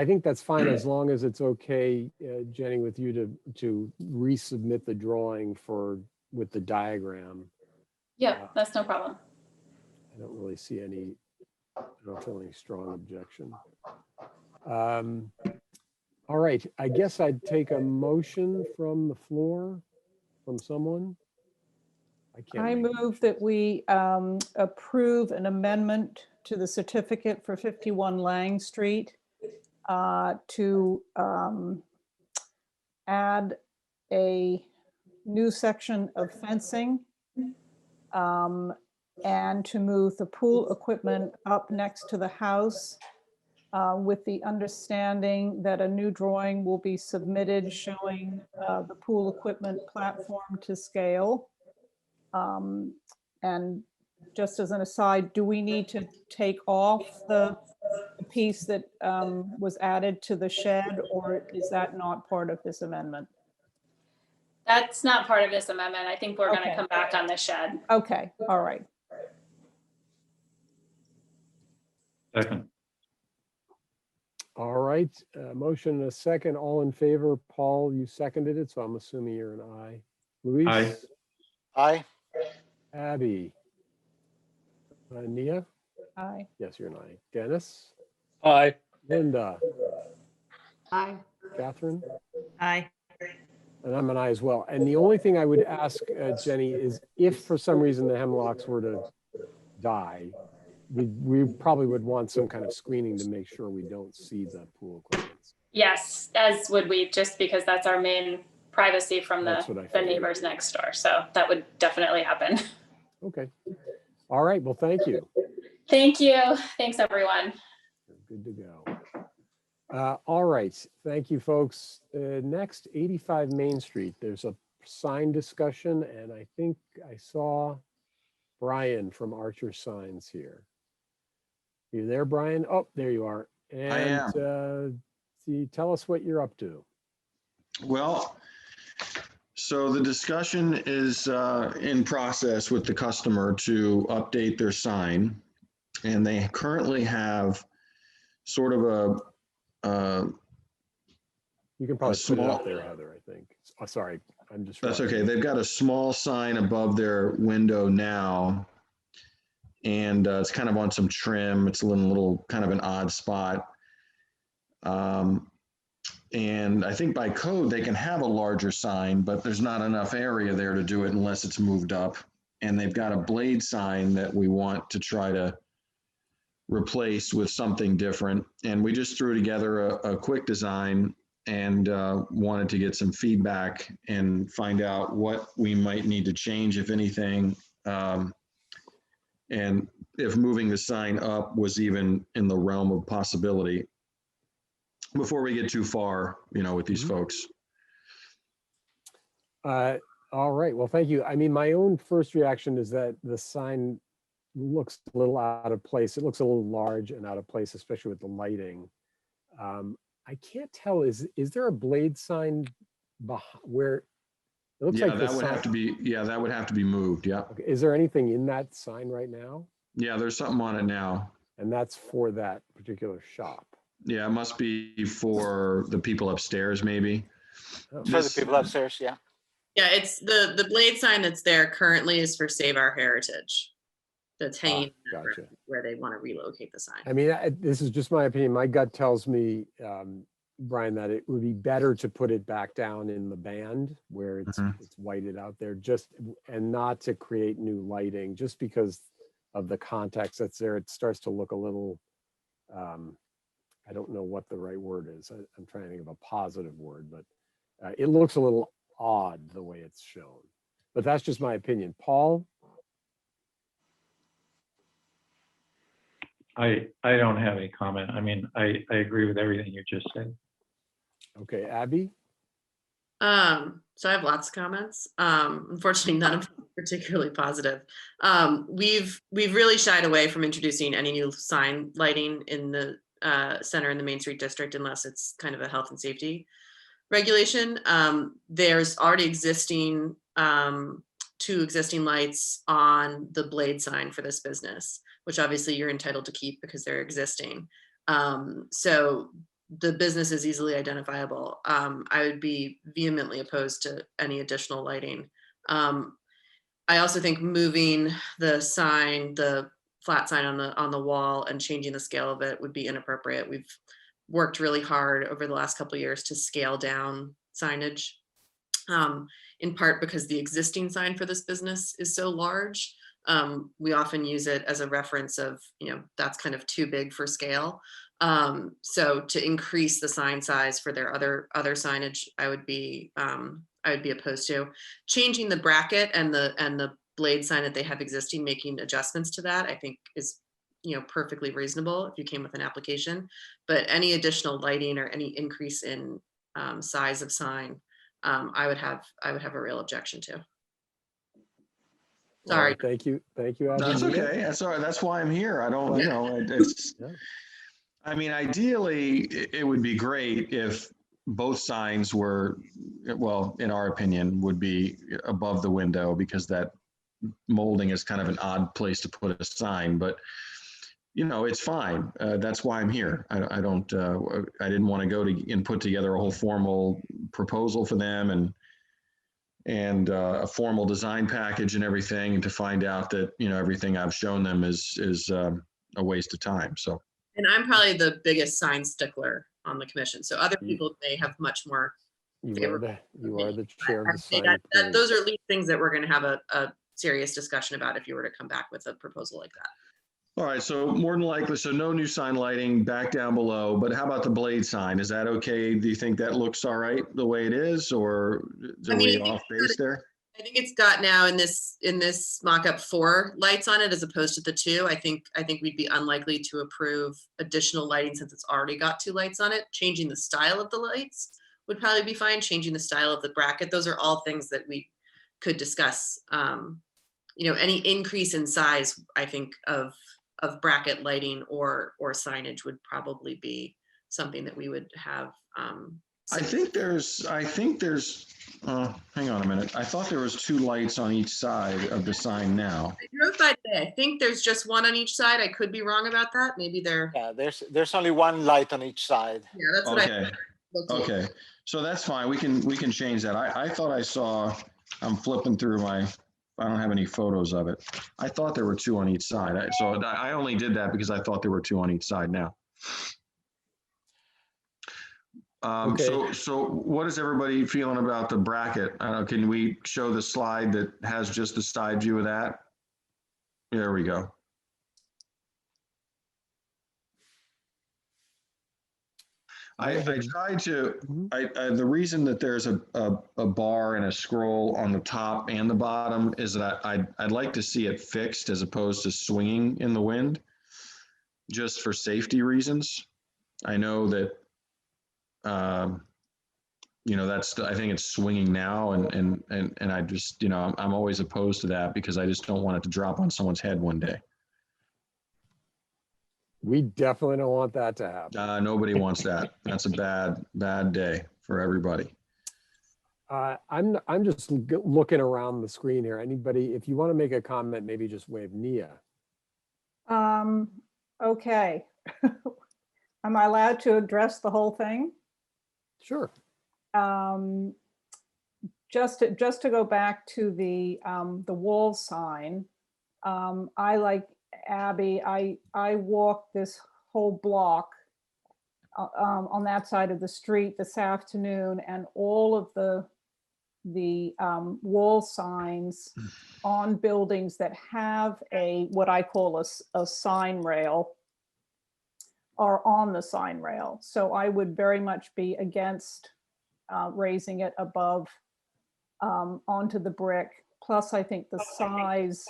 think that's fine as long as it's okay, Jenny, with you to resubmit the drawing with the diagram. Yeah, that's no problem. I don't really see I don't feel any strong objection. All right, I guess I'd take a motion from the floor from someone. I move that we approve an amendment to the certificate for 51 Lang Street to add a new section of fencing and to move the pool equipment up next to the house with the understanding that a new drawing will be submitted showing the pool equipment platform to scale. And just as an aside, do we need to take off the piece that was added to the shed, or is that not part of this amendment? That's not part of this amendment. I think we're going to Okay. come back on the shed. Okay, all right. Second. All right, motion and a second. All in favor? Paul, you seconded it, so I'm assuming you're an aye. Luis? Aye. Aye. Abby? Nia? Aye. Yes, you're an aye. Dennis? Aye. Linda? Aye. Catherine? Aye. And I'm an aye as well. And the only thing I would ask, Jenny, is if for some reason the hemlocks were to die, we probably would want some kind of screening to make sure we don't see the pool equipment. Yes, as would we, just because that's our main privacy from That's what I the figured. neighbors next door. So that would definitely happen. Okay. All right. Well, thank you. Thank you. Thanks, everyone. Good to go. All right. Thank you, folks. Next, 85 Main Street. There's a sign discussion, and I think I saw Brian from Archer Signs here. You there, Brian? Oh, there you are. And I am. Tell us what you're up to. Well, so the discussion is in process with the customer to update their sign. And they currently have sort of You can probably put it small- up there, Heather, I think. Oh, sorry, I'm just. That's okay. They've got a small sign above their window now. And it's kind of on some trim. It's a little kind of an odd spot. And I think by code, they can have a larger sign, but there's not enough area there to do it unless it's moved up. And they've got a blade sign that we want to try to replace with something different. And we just threw together a quick design and wanted to get some feedback and find out what we might need to change, if anything. And if moving the sign up was even in the realm of possibility before we get too far, with these folks. All right. Well, thank you. I mean, my own first reaction is that the sign looks a little out of place. It looks a little large and out of place, especially with the lighting. I can't tell. Is there a blade sign where it looks Yeah, like the that would sign- have to be. Yeah, that would have to be moved. Yeah. Okay. Is there anything in that sign right now? Yeah, there's something on it now. And that's for that particular shop. Yeah, it must be for the people upstairs, maybe. Oh. For the people upstairs, yeah. Yeah, it's the blade sign that's there currently is for Save Our Heritage. That's hanging Gotcha. where they want to relocate the sign. I mean, this is just my opinion. My gut tells me, Brian, that it would be better to put it back down in the band where it's whited out there, and not to create new lighting, just because of the context that's there. It starts to look a little, I don't know what the right word is. I'm trying to think of a positive word, but it looks a little odd the way it's shown. But that's just my opinion. Paul? I don't have any comment. I mean, I agree with everything you just said. Okay, Abby? So I have lots of comments. Unfortunately, none of them are particularly positive. We've really shied away from introducing any new sign lighting in the center in the Main Street district unless it's kind of a health and safety regulation. There's already existing 2 existing lights on the blade sign for this business, which obviously you're entitled to keep because they're existing. So the business is easily identifiable. I would be vehemently opposed to any additional lighting. I also think moving the sign, the flat sign on the wall, and changing the scale of it would be inappropriate. We've worked really hard over the last couple of years to scale down signage, in part because the existing sign for this business is so large. We often use it as a reference of, that's kind of too big for scale. So to increase the sign size for their other signage, I would be opposed to. Changing the bracket and the blade sign that they have existing, making adjustments to that, I think is perfectly reasonable if you came with an application. But any additional lighting or any increase in size of sign, I would have a real objection to. Sorry. Right, thank you, Abby. That's okay. That's all right. That's why I'm here. I don't, it's. Yeah. I mean, ideally, it would be great if both signs were, well, in our opinion, would be above the window, because that molding is kind of an odd place to put a sign. But it's fine. That's why I'm here. I didn't want to go and put together a whole formal proposal for them and a formal design package and everything, and to find out that, everything I've shown them is a waste of time. So. And I'm probably the biggest sign stickler on the commission. So other people may have much more. You are the chair of the sign. Those are at least things that we're going to have a serious discussion about if you were to come back with a proposal like that. All right, so more than likely, so no new sign lighting back down below, but how about the blade sign? Is that okay? Do you think that looks all right the way it is, or are we off base there? I think it's got now in this mock-up 4 lights on it as opposed to the 2. I think we'd be unlikely to approve additional lighting since it's already got 2 lights on it. Changing the style of the lights would probably be fine. Changing the style of the bracket, those are all things that we could discuss. Any increase in size, I think, of bracket lighting or signage would probably be something that we would have. I think there's, hang on a minute. I thought there was 2 lights on each side of the sign now. I drove by today. I think there's just 1 on each side. I could be wrong about that. Maybe Yeah, there's only 1 light on each side. Yeah, that's what okay. Okay, so that's fine. We can change that. I thought I saw, I'm flipping through I don't have any photos of it. I thought there were 2 on each side. So I only did that because I thought there were 2 on each side now. Okay. So what is everybody feeling about the bracket? I don't know, can we show the slide that has just the side view of that? There we go. I tried to, the reason that there's a bar and a scroll on the top and the bottom is that I'd like to see it fixed as opposed to swinging in the wind, just for safety reasons. I know that, I think it's swinging now, and I just, I'm always opposed to that because I just don't want it to drop on someone's head one day. We definitely don't want that to happen. Nobody wants that. That's a bad day for everybody. I'm just looking around the screen here. Anybody, if you want to make a comment, maybe just wave Nia. Okay. Am I allowed to address the whole thing? Sure. Just to go back to the wall sign, I like Abby. I walked this whole block on that side of the street this afternoon, and all of the wall signs on buildings that have what I call a sign rail are on the sign rail. So I would very much be against raising it above onto the brick. Plus, I think the size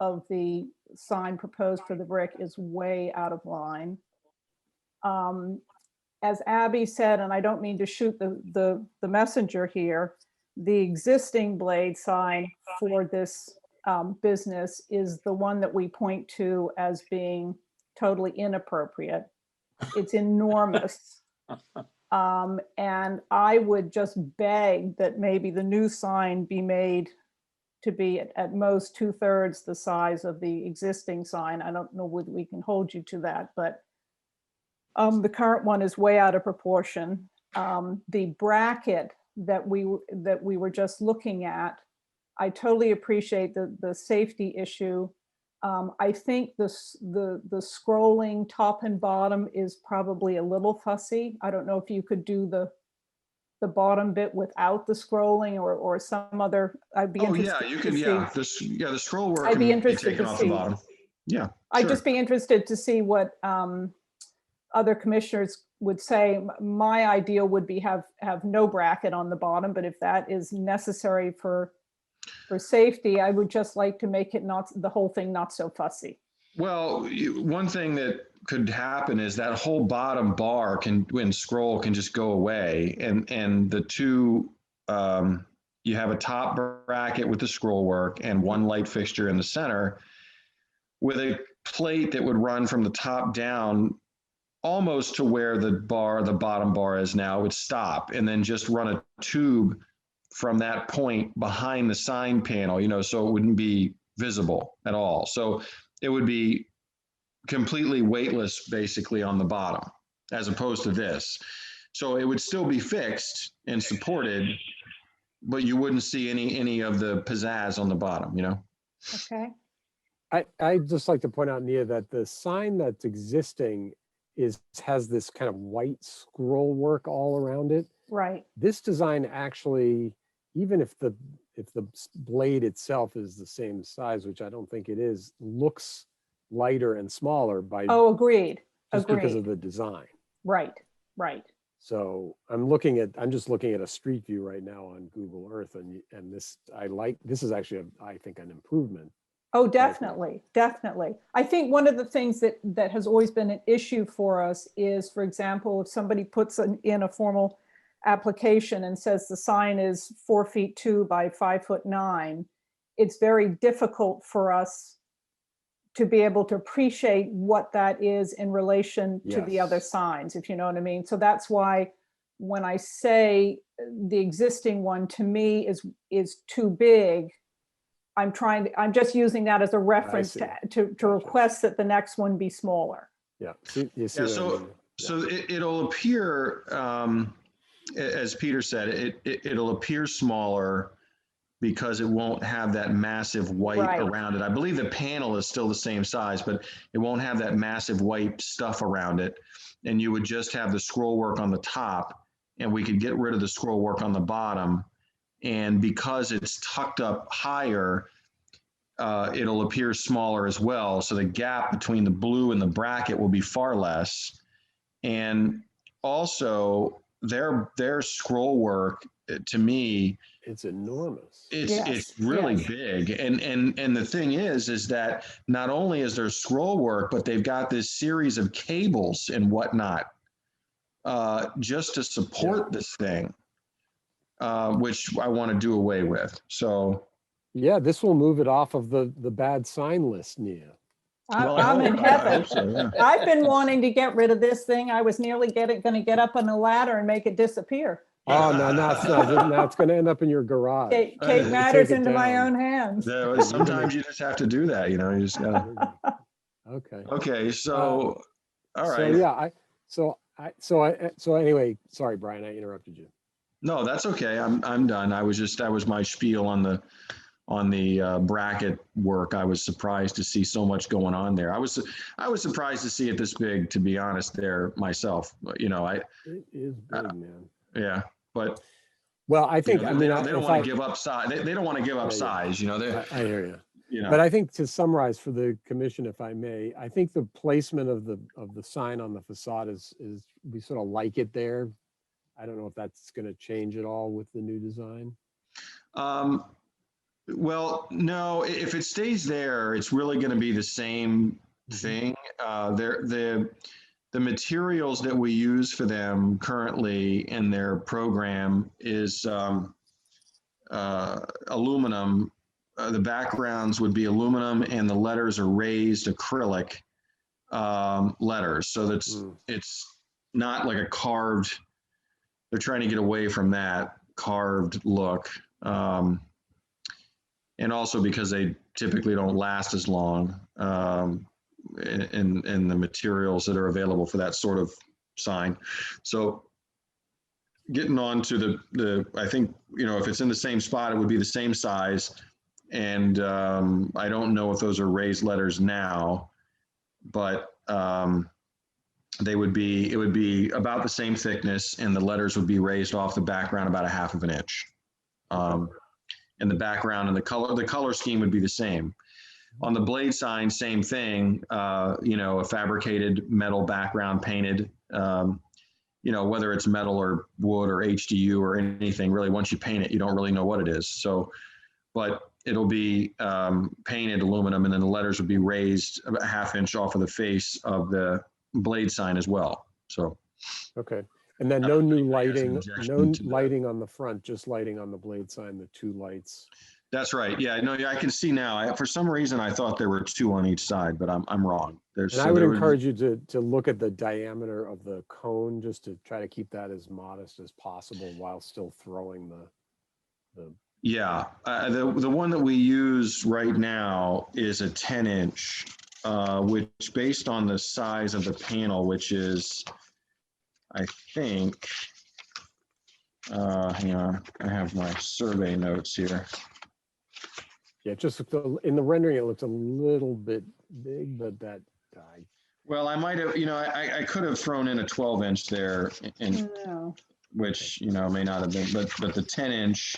of the sign proposed for the brick is way out of line. As Abby said, and I don't mean to shoot the messenger here, the existing blade sign for this business is the one that we point to as being totally inappropriate. It's enormous. And I would just beg that maybe the new sign be made to be at most 2/3 the size of the existing sign. I don't know whether we can hold you to that, but the current one is way out of proportion. The bracket that we were just looking at, I totally appreciate the safety issue. I think the scrolling top and bottom is probably a little fussy. I don't know if you could do the bottom bit without the scrolling or some other. I'd be Oh interested yeah, you to can. see. Yeah, the scroll work I'd can be be interested taken to off see. the bottom. Yeah, I'd sure. just be interested to see what other commissioners would say. My ideal would be have no bracket on the bottom, but if that is necessary for safety, I would just like to make it not the whole thing not so fussy. Well, one thing that could happen is that whole bottom bar when scroll can just go away, and the two you have a top bracket with the scroll work and one light fixture in the center with a plate that would run from the top down almost to where the bottom bar is now, would stop, and then just run a tube from that point behind the sign panel, so it wouldn't be visible at all. So it would be completely weightless basically on the bottom, as opposed to this. So it would still be fixed and supported, but you wouldn't see any of the pizzazz on the bottom, Okay. I'd just like to point out, Nia, that the sign that's existing has this kind of white scroll work all around it. Right. This design actually, even if the blade itself is the same size, which I don't think it is, looks lighter and smaller by agreed. Just Agreed. because of the design. Right. So I'm just looking at a street view right now on Google Earth, and this is actually I think an improvement. Oh, definitely. I think one of the things that has always been an issue for us is, for example, if somebody puts in a formal application and says the sign is 4'2" by 5'9", it's very difficult for us to be able to appreciate what that is in relation to the other signs, if you know what I mean. So that's why when I say the existing one to me is too big, I'm just using that as a reference to request that the next one be smaller. Yeah. See what I mean? So it'll appear, as Peter said, it'll appear smaller because it won't have that massive white around it. I believe the panel is still the same size, but it won't have that massive white stuff around it. And you would just have the scroll work on the top, and we could get rid of the scroll work on the bottom. And because it's tucked up higher, it'll appear smaller as well. So the gap between the blue and the bracket will be far less. And also their scroll work, to me, it's enormous. It's really big. And the thing is that not only is there scroll work, but they've got this series of cables and whatnot just to support this thing, which I want to do away with. So Yeah, this will move it off of the bad sign list, Nia. I'm in heaven. So, I've been wanting to get rid of this thing. I was nearly going to get up on a ladder and make it disappear. Oh, no, now it's going to end up in your garage. Take matters into my own hands. Sometimes you just have to do that, you just gotta. Okay, so all right. So anyway, sorry, Brian, I interrupted you. No, that's okay. I'm done. That was my spiel on the bracket work. I was surprised to see so much going on there. I was surprised to see it this big, to be honest, there myself. It is big, man. Yeah, but I think they don't want to give up size. They don't want to give up size. I hear you. But I think, to summarize for the commission, if I may, I think the placement of the sign on the facade is we sort of like it there. I don't know if that's going to change at all with the new design. Well, no, if it stays there, it's really going to be the same thing. The materials that we use for them currently in their program is aluminum. The backgrounds would be aluminum, and the letters are raised acrylic. letters. So it's not like a carved, they're trying to get away from that carved look. And also because they typically don't last as long in the materials that are available for that sort of sign. So getting on to I think, if it's in the same spot, it would be the same size. And I don't know if those are raised letters now, but it would be about the same thickness, and the letters would be raised off the background about 1/2 of an inch. And the background and the color scheme would be the same. On the blade sign, same thing, a fabricated metal background painted, whether it's metal or wood or HDU or anything, really, once you paint it, you don't really know what it is. So, but it'll be painted aluminum, and then the letters would be raised about 1/2 inch off of the face of the blade sign as well. So. Okay. And then no new lighting, no lighting on the front, just lighting on the blade sign, the 2 lights. That's right. Yeah, no, I can see now. For some reason, I thought there were 2 on each side, but I'm wrong. And I would encourage you to look at the diameter of the cone, just to try to keep that as modest as possible while still throwing the. Yeah, the one that we use right now is a 10-inch, which based on the size of the panel, which is, I think, hang on, I have my survey notes here. Yeah, just in the rendering, it looks a little bit big, but well, I might have, I could have thrown in a 12-inch there, which, may not have been, but the 10-inch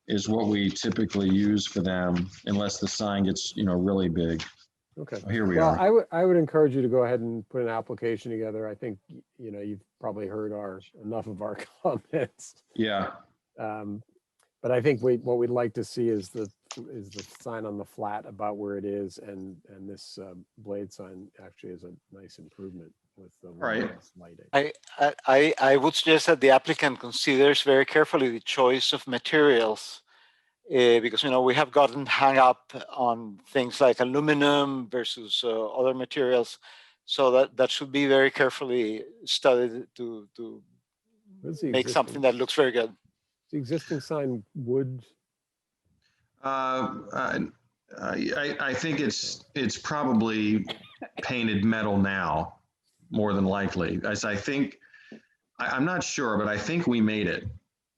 is what we typically use for them, unless the sign gets, really big. Okay. So here we are. Well, I would encourage you to go ahead and put an application together. I think, you've probably heard enough of our comments. Yeah. But I think what we'd like to see is the sign on the flat about where it is, and this blade sign actually is a nice improvement with the lighting. I would suggest that the applicant considers very carefully the choice of materials, because we have gotten hung up on things like aluminum versus other materials, so that should be very carefully studied to make something that looks very good. The existing sign wood? I think it's probably painted metal now, more than likely. As I think, I'm not sure, but I think we made it.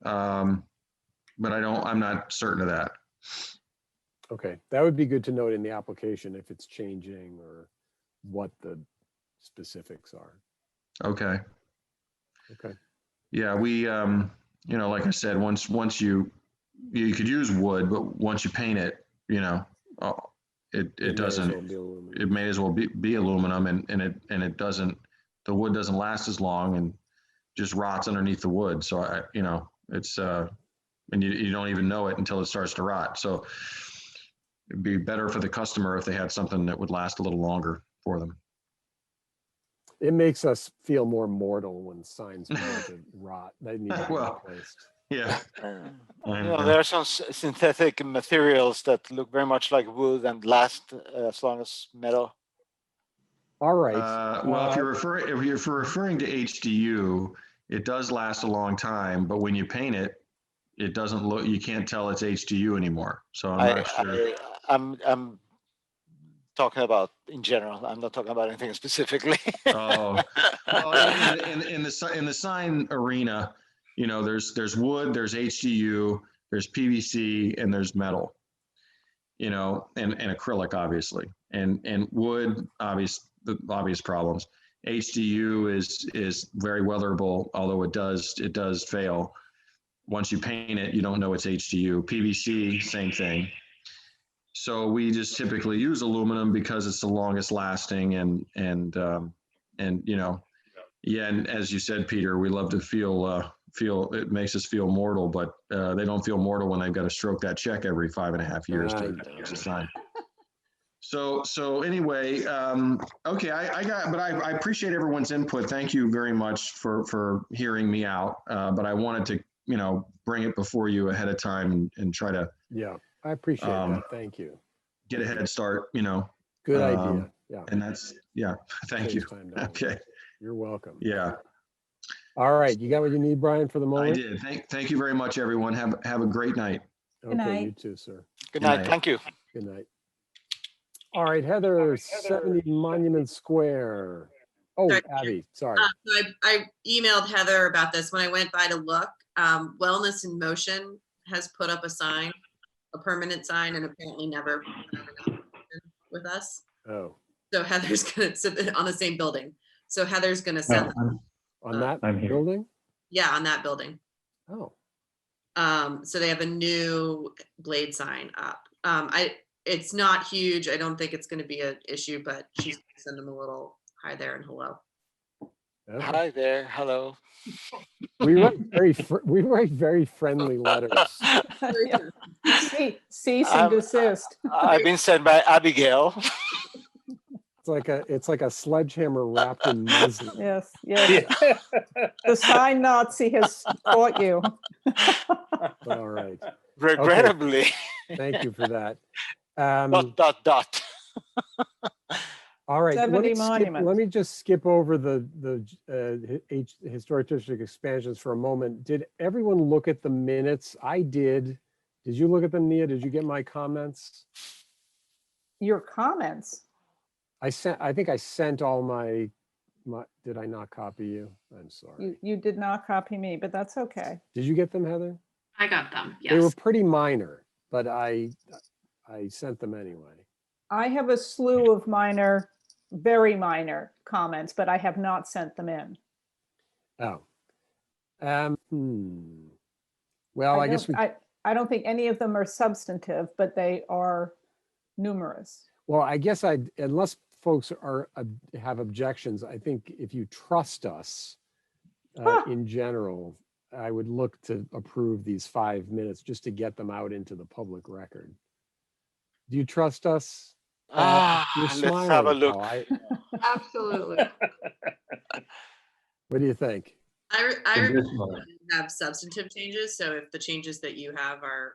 But I'm not certain of that. Okay, that would be good to note in the application if it's changing or what the specifics are. Okay. Okay. Yeah, we, like I said, once you could use wood, but once you paint it, it doesn't, it may as well be aluminum, and it doesn't, the wood doesn't last as long and just rots underneath the wood. So it's, and you don't even know it until it starts to rot. So it'd be better for the customer if they had something that would last a little longer for them. It makes us feel more mortal when signs begin to rot. They need to be replaced. Yeah. There are some synthetic materials that look very much like wood and last as long as metal. All right. Well, if you're referring to HDU, it does last a long time, but when you paint it, it doesn't look. You can't tell it's HDU anymore. So I'm not sure. I'm talking about in general. I'm not talking about anything specifically. Oh, well, in the sign arena, there's wood, there's HDU, there's PVC, and there's metal. And acrylic, obviously, and wood, the obvious problems. HDU is very weatherable, although it does fail. Once you paint it, you don't know it's HDU. PVC, same thing. So we just typically use aluminum because it's the longest lasting, and as you said, Peter, we love to feel it makes us feel mortal, but they don't feel mortal when they've got to stroke that check every 5.5 years to sign. So anyway, okay, I appreciate everyone's input. Thank you very much for hearing me out. But I wanted to bring it before you ahead of time and try to. Yeah. I appreciate that. Thank you. Get a head start, Good idea. Yeah. And that's Yeah, thank you. Saves time down the Okay, road. You're welcome. yeah, All right, you got what you need, Brian, for the I moment? did. Thank you very much, everyone. Have a great night. Okay, night. you too, sir. Good Good night. night. Thank you. Good night. All right, Heather, 70 Monument Square. Oh, Sorry. Abby, sorry. So I emailed Heather about this when I went by to look. Wellness in Motion has put up a sign, a permanent sign, and apparently never with us. Oh, So Heather's gonna sit on the same building. So Heather's gonna send, on that I'm here. building? yeah, on that building. Oh, So they have a new blade sign up. It's not huge. I don't think it's going to be an issue, but she's gonna send them a little hi there and hello. okay. Hi there. Hello. We write very friendly letters. Yeah. Cease and I'm- desist. I've been sent by Abigail. It's like a sledgehammer wrapped in muslin. Yes, yes. The sign Nazi has caught you. All right. Regrettably. Thank you for that. Dot. All right. 70 monuments. Let me just skip over the historic district expansions for a moment. Did everyone look at the minutes? I did. Did you look at them, Nia? Did you get my comments? Your comments. I think I sent all my, did I not copy you? I'm sorry. You did not copy me, but that's okay. Did you get them, Heather? I got them. They were Yes. pretty minor, but I sent them anyway. I have a slew of minor, very minor comments, but I have not sent them in. Oh. Well, I guess I don't think any of them are substantive, but they are numerous. well, I guess unless folks have objections, I think if you trust us in general, I would look to approve these 5 minutes just to get them out into the public record. Do you trust us? You're Let's have a smiling, look. Paul. Absolutely. What do you think? I Conditional. have substantive changes. So if the changes that you have are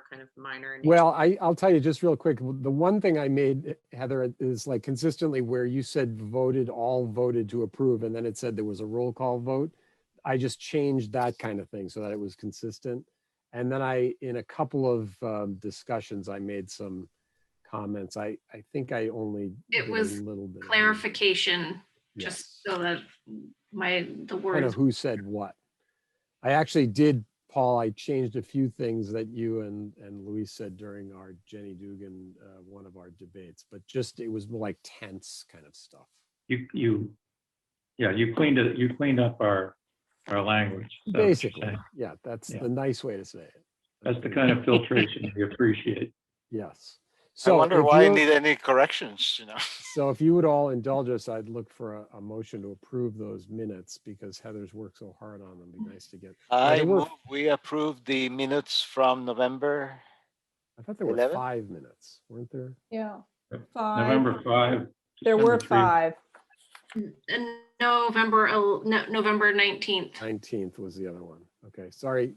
kind of minor. In nature. Well, I'll tell you just real quick. The one thing I made, Heather, is like consistently where you said all voted to approve, and then it said there was a roll call vote. I just changed that kind of thing so that it was consistent. And then in a couple of discussions, I made some comments. I think I only It did was a little bit of clarification, Yes. just so that the kind of words. who said what. I actually did, Paul, I changed a few things that you and Luis said during our Jenny Dugan, one of our debates, but just, it was more like tense kind of stuff. You cleaned up our language. so what you're Basically, saying. yeah, that's Yeah. the nice way to say it. That's the kind of filtration we appreciate. Yes. I wonder if why I you- need any corrections, So if you would all indulge us, I'd look for a motion to approve those minutes because Heather's worked so hard on them. It'd be nice to get. I there were- move we approve the minutes from November. I thought there were 11? 5 minutes, weren't there? Yeah. November 5. There were December 3. 5. And November 19th. 19th was the other one. Okay, sorry.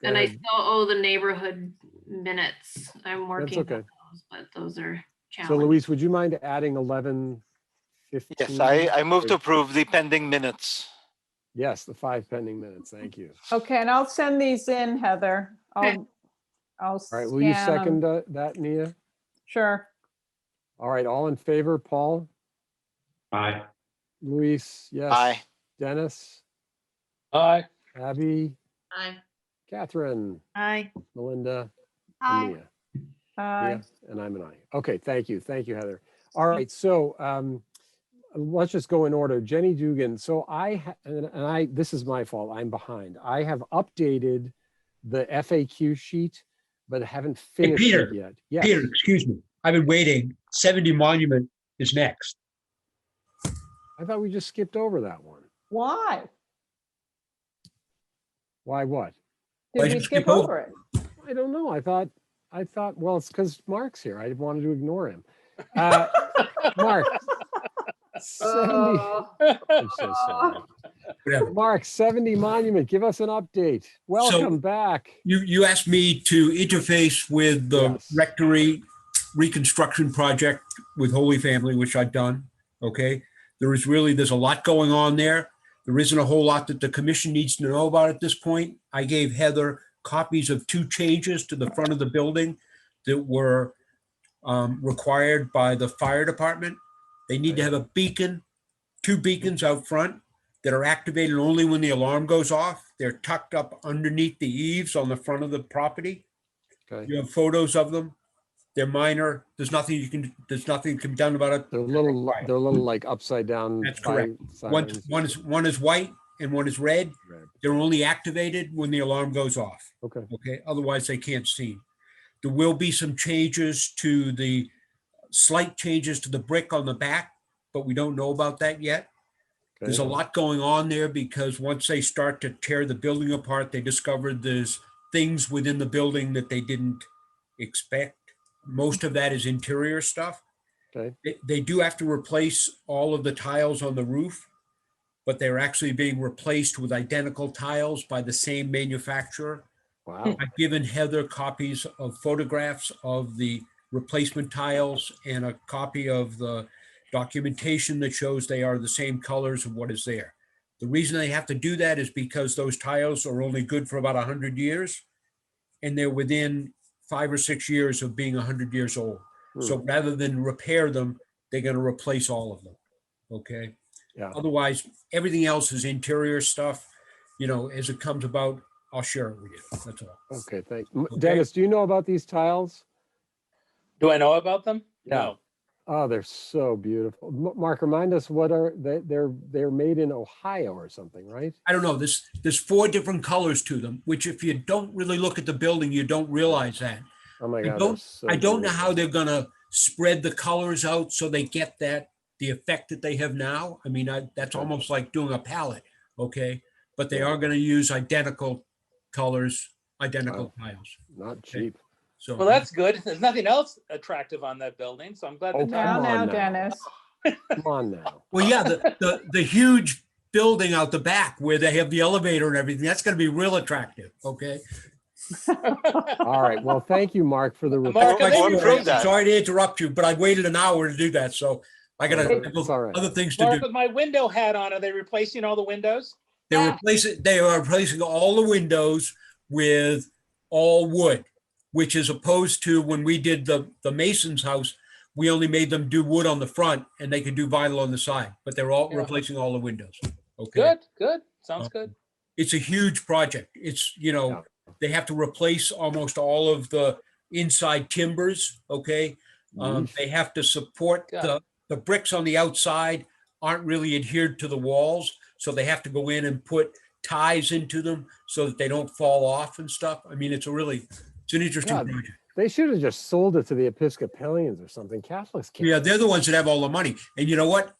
Go And I ahead. still owe the neighborhood minutes. I'm working on okay. those, but those are So challenging. Luis, would you mind adding 11:15? Yes, I move to approve the pending minutes. Yes, the 5 pending minutes. Thank you. Okay, and I'll send these in, Heather. Okay. I'll All right, will you scan 'em. second that, Nia? Sure. All right, all in favor, Paul? Aye. Luis, yes. Aye. Dennis, Aye. Abby, Aye. Catherine, Hi. Melinda, and Aye. Nia. Aye. Yeah, and I'm an aye. Okay, thank you, Heather. All right, so let's just go in order. Jenny Dugan. So this is my fault. I'm behind. I have updated the FAQ sheet, but haven't finished Peter, it yet. Yes. Peter, excuse me. I've been waiting. 70 Monument is next. I thought we just skipped over that one. Why? Why? What? Did Why'd we you skip skip over? over it? I don't know. I thought. Well, it's because Mark's here. I wanted to ignore him. Mark. 70. Oh. I'm so sorry. Whatever. Mark, 70 Monument, give us an update. Welcome back. You asked me to interface with the Yes. rectory reconstruction project with Holy Family, which I've done. Okay, there's a lot going on there. There isn't a whole lot that the commission needs to know about at this point. I gave Heather copies of 2 changes to the front of the building that were required by the fire department. They need to have a beacon, 2 beacons out front that are activated only when the alarm goes off. They're tucked up underneath the eaves on the front of the property. Okay. You have photos of them. They're minor. There's nothing can be done about it. They're a little like upside down. That's correct. sirens. One is white and one is red. Red. They're only activated when the alarm goes off. Okay. Okay. Otherwise, they can't see. There will be some changes to the slight changes to the brick on the back, but we don't know about that yet. Okay. There's a lot going on there because once they start to tear the building apart, they discovered there's things within the building that they didn't expect. Most of that is interior stuff. Okay. They do have to replace all of the tiles on the roof, but they're actually being replaced with identical tiles by the same manufacturer. Wow. I've given Heather copies of photographs of the replacement tiles and a copy of the documentation that shows they are the same colors of what is there. The reason they have to do that is because those tiles are only good for about 100 years, and they're within 5 or 6 years of being 100 years old. So rather than repair them, they're going to replace all of them. Okay. Yeah. Otherwise, everything else is interior stuff. You know, as it comes about, I'll share it with you. That's all. Okay, thanks. Dennis, do you know about these tiles? Do I know about them? Yeah. No. Oh, they're so beautiful. Mark, remind us what are they? They're made in Ohio or something, right? I don't know. There's 4 different colors to them, which if you don't really look at the building, you don't realize that. Oh my God. I don't know how they're gonna spread the colors out so they get the effect that they have now. I mean, that's almost like doing a palette, okay? But they are gonna use identical colors, identical tiles. Not cheap. So Well, that's good. There's nothing else attractive on that building, so I'm glad. Oh, that come on now. Dennis. Come on now. Well, yeah, the huge building out the back where they have the elevator and everything, that's gonna be real attractive, okay? All right. Well, thank you, Mark, for the Mark, report. Sorry to interrupt you, but I waited an hour to do that, so I got other things to Mark, do. with my window hat on, are they replacing all the windows? They are replacing all the windows with all wood, which is opposed to when we did the Mason's house, we only made them do wood on the front and they could do vinyl on the side, but they're all replacing all the windows. Okay. Good. Sounds good. It's a huge project. It's, you know, they have to replace almost all of the inside timbers. Okay. They have to support the bricks on the outside aren't really adhered to the walls. So they have to go in and put ties into them so that they don't fall off and stuff. I mean, it's an interesting project. They should have just sold it to the Episcopalians or something. Catholics can't. Yeah, they're the ones that have all the money. And you know what?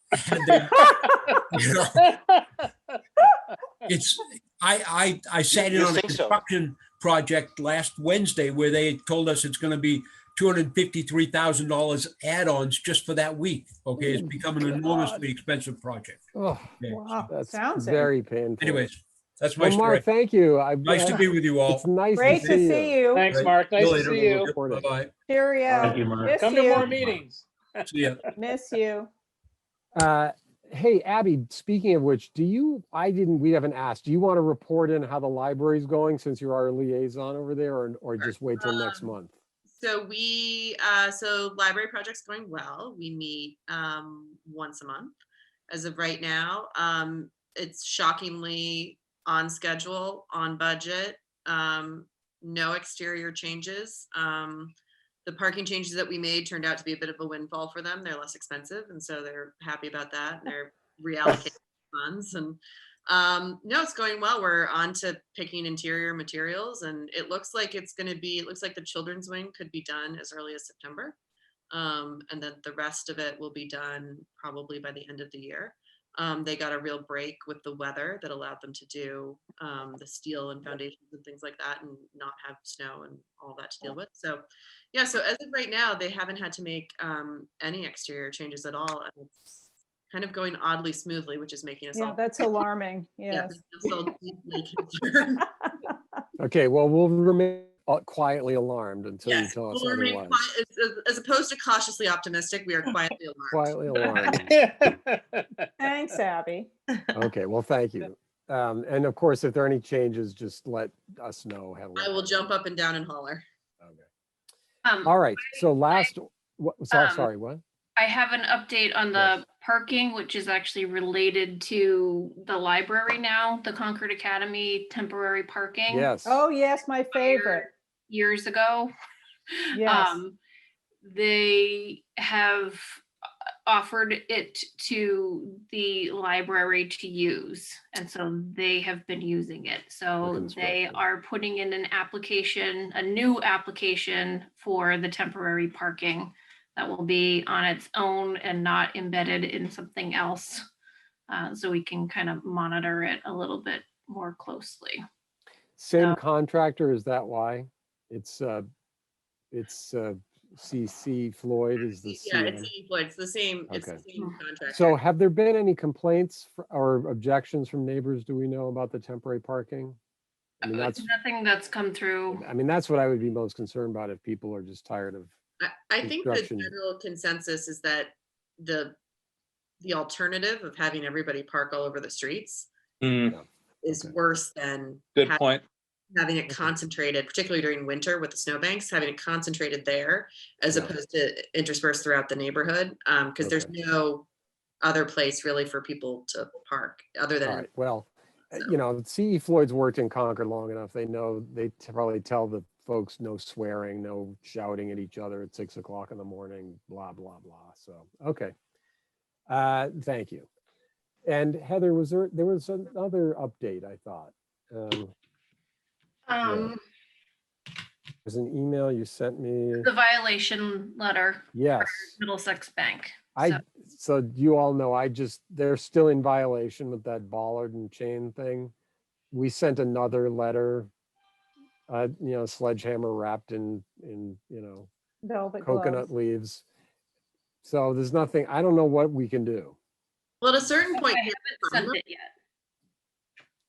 I sat in on a construction project last Wednesday where they told us it's going to be $253,000 add-ons just for that week. Okay, it's become an enormously expensive project. Oh, okay. Wow. That's Sounds very painful. Anyways, that's my story. Mark, thank you. Nice to be with you all. It's nice Great to see you. Thanks, Mark. Nice to see you. Bye-bye. Cheerio. Thank you, Mark. Miss Come to you. more meetings. See ya. Miss you. Hey, Abby, speaking of which, we haven't asked, do you want to report in how the library's going since you're our liaison over there or just wait till next month? So so library project's going well. We meet once a month as of right now. It's shockingly on schedule, on budget, no exterior changes. The parking changes that we made turned out to be a bit of a windfall for them. They're less expensive, and so they're happy about that. And they're reallocating funds, and no, it's going well. We're on to picking interior materials, and it looks like it looks like the children's wing could be done as early as September, and then the rest of it will be done probably by the end of the year. They got a real break with the weather that allowed them to do the steel and foundations and things like that and not have snow and all that to deal with. So yeah, so as of right now, they haven't had to make any exterior changes at all. And it's kind of going oddly smoothly, which is making us all. That's alarming. Yes. Yeah, deeply concerned. Okay, well, we'll remain quietly alarmed until you Yes, tell us we'll remain otherwise. quiet, as opposed to cautiously optimistic, we are quietly alarmed. Quietly alarmed. Thanks, Abby. Okay, well, thank you. And of course, if there are any changes, just let us know. I will jump up and down and holler. All right, so sorry, Um, what? I have an update on the parking, which is actually related to the library now, the Concord Academy temporary parking. Yes. Oh, yes, my favorite. Years ago. Yes. They have offered it to the library to use, and so they have been using it. So they are putting in an application, a new application for the temporary parking that will be on its own and not embedded in something else. So we can kind of monitor it a little bit more closely. Same contractor, is that why? It's CC Floyd is the Yeah, CM. it's CE Floyd. It's the same. It's the same contractor. So have there been any complaints or objections from neighbors? Do we know about the temporary parking? I mean, that's nothing that's come through. I mean, that's what I would be most concerned about if people are just tired of. I think the construction. general consensus is that the alternative of having everybody park all over the streets is worse than Good point. having it concentrated, particularly during winter with the snowbanks, having it concentrated there as opposed to interspersed throughout the neighborhood. Because there's no other place really for people to park other than. All right. Well, you know, CE Floyd's worked in Concord long enough. They know, they probably tell the folks no swearing, no shouting at each other at 6 o'clock in the morning, blah, blah, blah. So, okay. Thank you. And Heather, there was another update, I thought. There's an email you sent me. The violation letter. Yes. For Middlesex Bank. So you all know, they're still in violation with that bollard and chain thing. We sent another letter, you know, sledgehammer wrapped in Velvet coconut gloves. leaves. So there's nothing, I don't know what we can do. Well, at a certain point, I haven't sent it yet.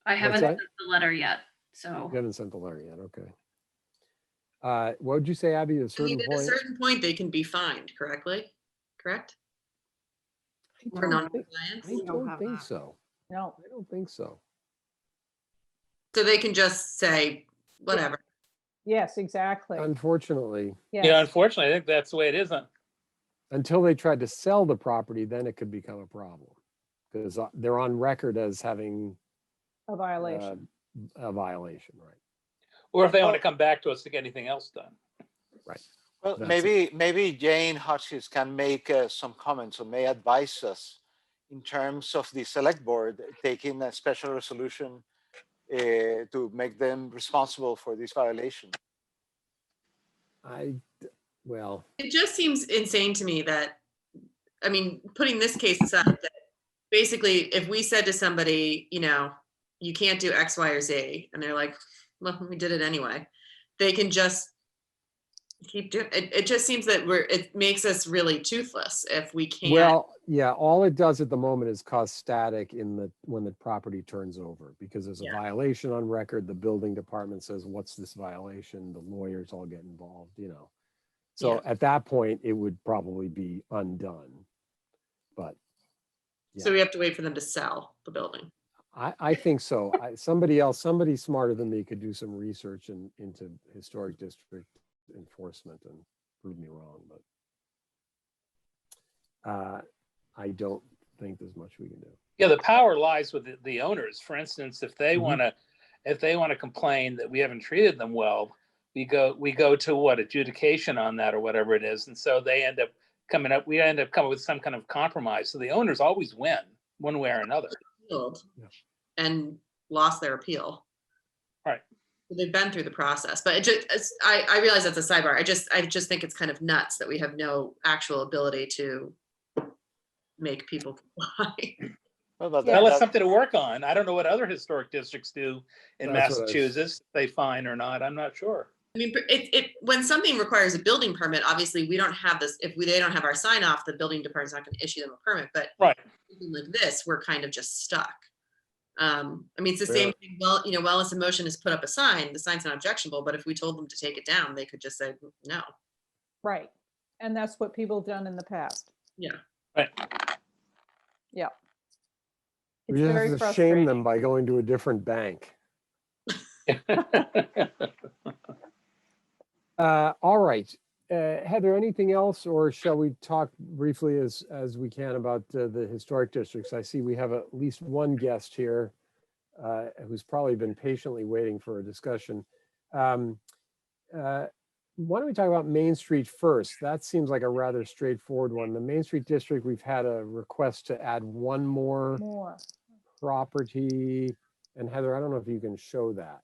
I haven't sent the letter yet. So You haven't sent the letter yet, okay. What would you say, Abby, at a certain at a point? certain point, they can be fined, correct? For non-compliance? I don't think so. No. I don't think so. So they can just say, whatever. Yes, exactly. Unfortunately. Yes. Yeah, unfortunately, I think that's the way it is. Until they tried to sell the property, then it could become a problem. Because they're on record as having A violation. a violation, right? Or if they want to come back to us to get anything else done. Right. Well, That's maybe Jane Hotchkiss can make some comments or may advise us in terms of the select board taking a special resolution to make them responsible for this violation. Well, it just seems insane to me that, I mean, putting this case aside, that basically if we said to somebody, you know, you can't do X, Y, or Z, and they're like, well, we did it anyway, they can just keep doing it. It just seems that it makes us really toothless if we can't. well, yeah, all it does at the moment is cause static when the property turns over, because there's a violation on record. The building department says, what's this violation? The lawyers all get involved, you know. So at that point, it would probably be undone. But So we have to wait for them to sell the building. I think so. Somebody smarter than me could do some research into historic district enforcement and prove me wrong, but I don't think there's much we can do. Yeah, the power lies with the owners. For instance, if they want to complain that we haven't treated them well, we go to what, adjudication on that or whatever it is, and so they end up coming up with some kind of compromise. So the owners always win one way or another. And lost their appeal. Right. They've been through the process, but I realize that's a sidebar. I just think it's kind of nuts that we have no actual ability to make people comply. Well, that's something to work on. I don't know what other historic districts do in That's Massachusetts. If they fine or not, I'm not sure. I mean, when something requires a building permit, obviously we don't have this. If they don't have our sign off, the building department's not going to issue them a permit. But right, something like this, we're kind of just stuck. I mean, it's the same thing. Well, you know, wellness in motion is put up a sign. The sign's not objectionable, but if we told them to take it down, they could just say no. Right. And that's what people have done in the past. Yeah. Right. Yeah. We It's just very have to shame frustrating. them by going to a different bank. All right. Heather, anything else, or shall we talk briefly as we can about the historic districts? I see we have at least one guest here who's probably been patiently waiting for a discussion. Why don't we talk about Main Street first? That seems like a rather straightforward one. The Main Street district, we've had a request to add one more property. And Heather, I don't know if you can show that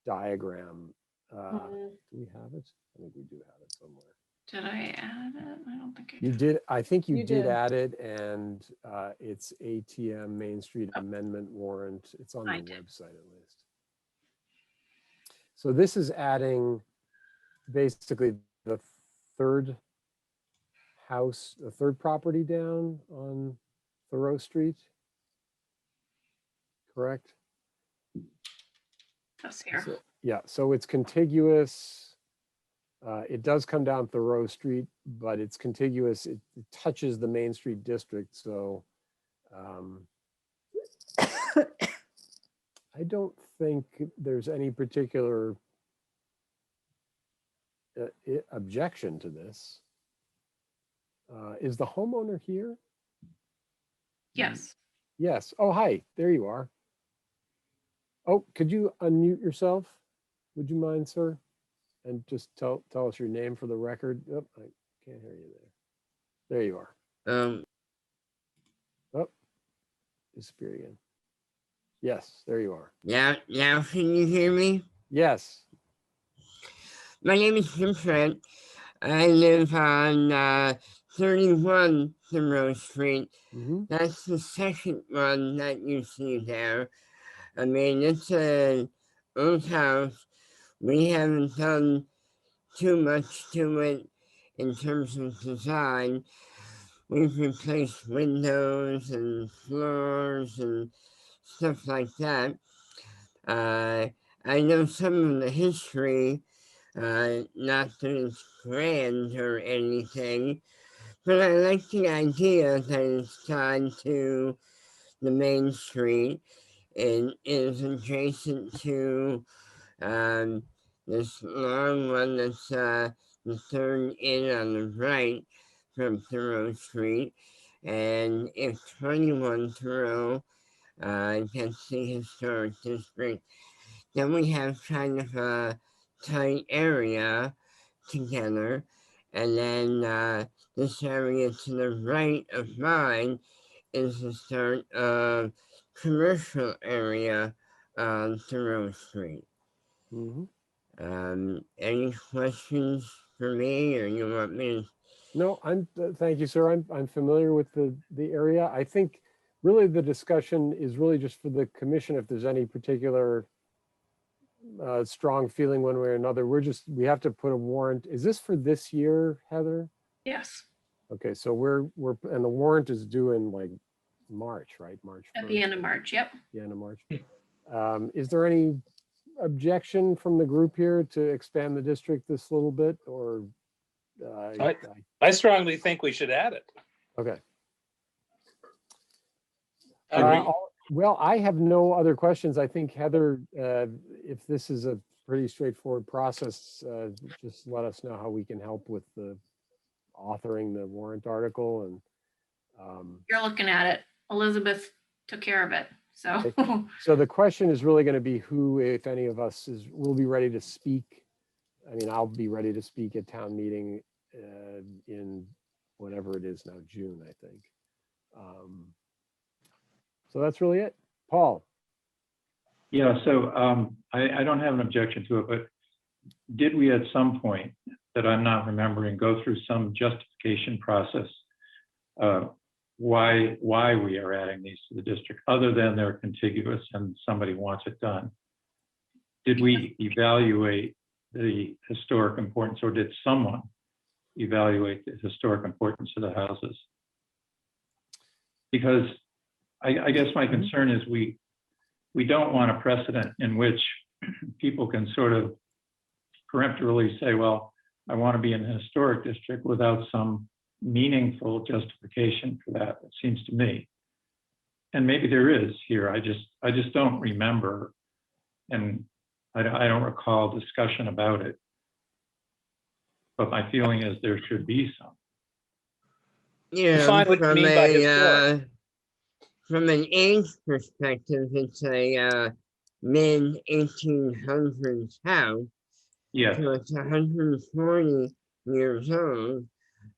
diagram. Do we have it? I think we do have it somewhere. Did I add it? I don't think I You did. I think you You did did. add it, and it's ATM Main Street Amendment Warrant. It's on the website at least. So this is adding basically the third house, the third property down on Thoreau Street. Correct? That's here. So, yeah, so it's contiguous. It does come down Thoreau Street, but it's contiguous. It touches the Main Street district. So I don't think there's any particular objection to this. Is the homeowner here? Yes. Yes. Oh, hi. There you are. Oh, could you unmute yourself? Would you mind, sir? And just tell us your name for the record. Oh, I can't hear you there. There you are. Oh, disappear again. Yes, there you are. Now can you hear me? Yes. My name is Jim Trent. I live on 31 Thoreau Street. That's the second one that you see there. I mean, it's an old house. We haven't done too much to it in terms of design. We've replaced windows and floors and stuff like that. I know some of the history, not that it's grand or anything, but I like the idea that it's tied to the Main Street. It is adjacent to this long one that's the third in on the right from Thoreau Street. And if 21 Thoreau gets the historic district, then we have kind of a tight area together. And then this area to the right of mine is the start of commercial area on Thoreau Street. Any questions for me, or you want me to? No, thank you, sir. I'm familiar with the area. I think really the discussion is really just for the commission. If there's any particular strong feeling one way or another, we have to put a warrant. Is this for this year, Heather? Yes. Okay, so we're and the warrant is due in like March, right? March 1st. At the end of March. Yep. The end of March. Is there any objection from the group here to expand the district this little bit, or? I strongly think we should add it. Okay. Agree. Well, I have no other questions. I think Heather, if this is a pretty straightforward process, just let us know how we can help with the authoring the warrant article. And You're looking at it. Elizabeth took care of it. So so the question is really going to be who, if any of us, will be ready to speak. I mean, I'll be ready to speak at town meeting in whatever it is now, June, I think. So that's really it. Paul. Yeah, so I don't have an objection to it, but did we at some point that I'm not remembering go through some justification process why we are adding these to the district, other than they're contiguous and somebody wants it done? Did we evaluate the historic importance, or did someone evaluate the historic importance of the houses? Because I guess my concern is we we don't want a precedent in which people can sort of peremptorily say, well, I want to be in a historic district without some meaningful justification for that, it seems to me. And maybe there is here. I just don't remember, and I don't recall discussion about it. But my feeling is there should be some. Yeah, Define what you mean by historic. From an age perspective, it's a mid 1800s house. Yes. So it's 140 years old.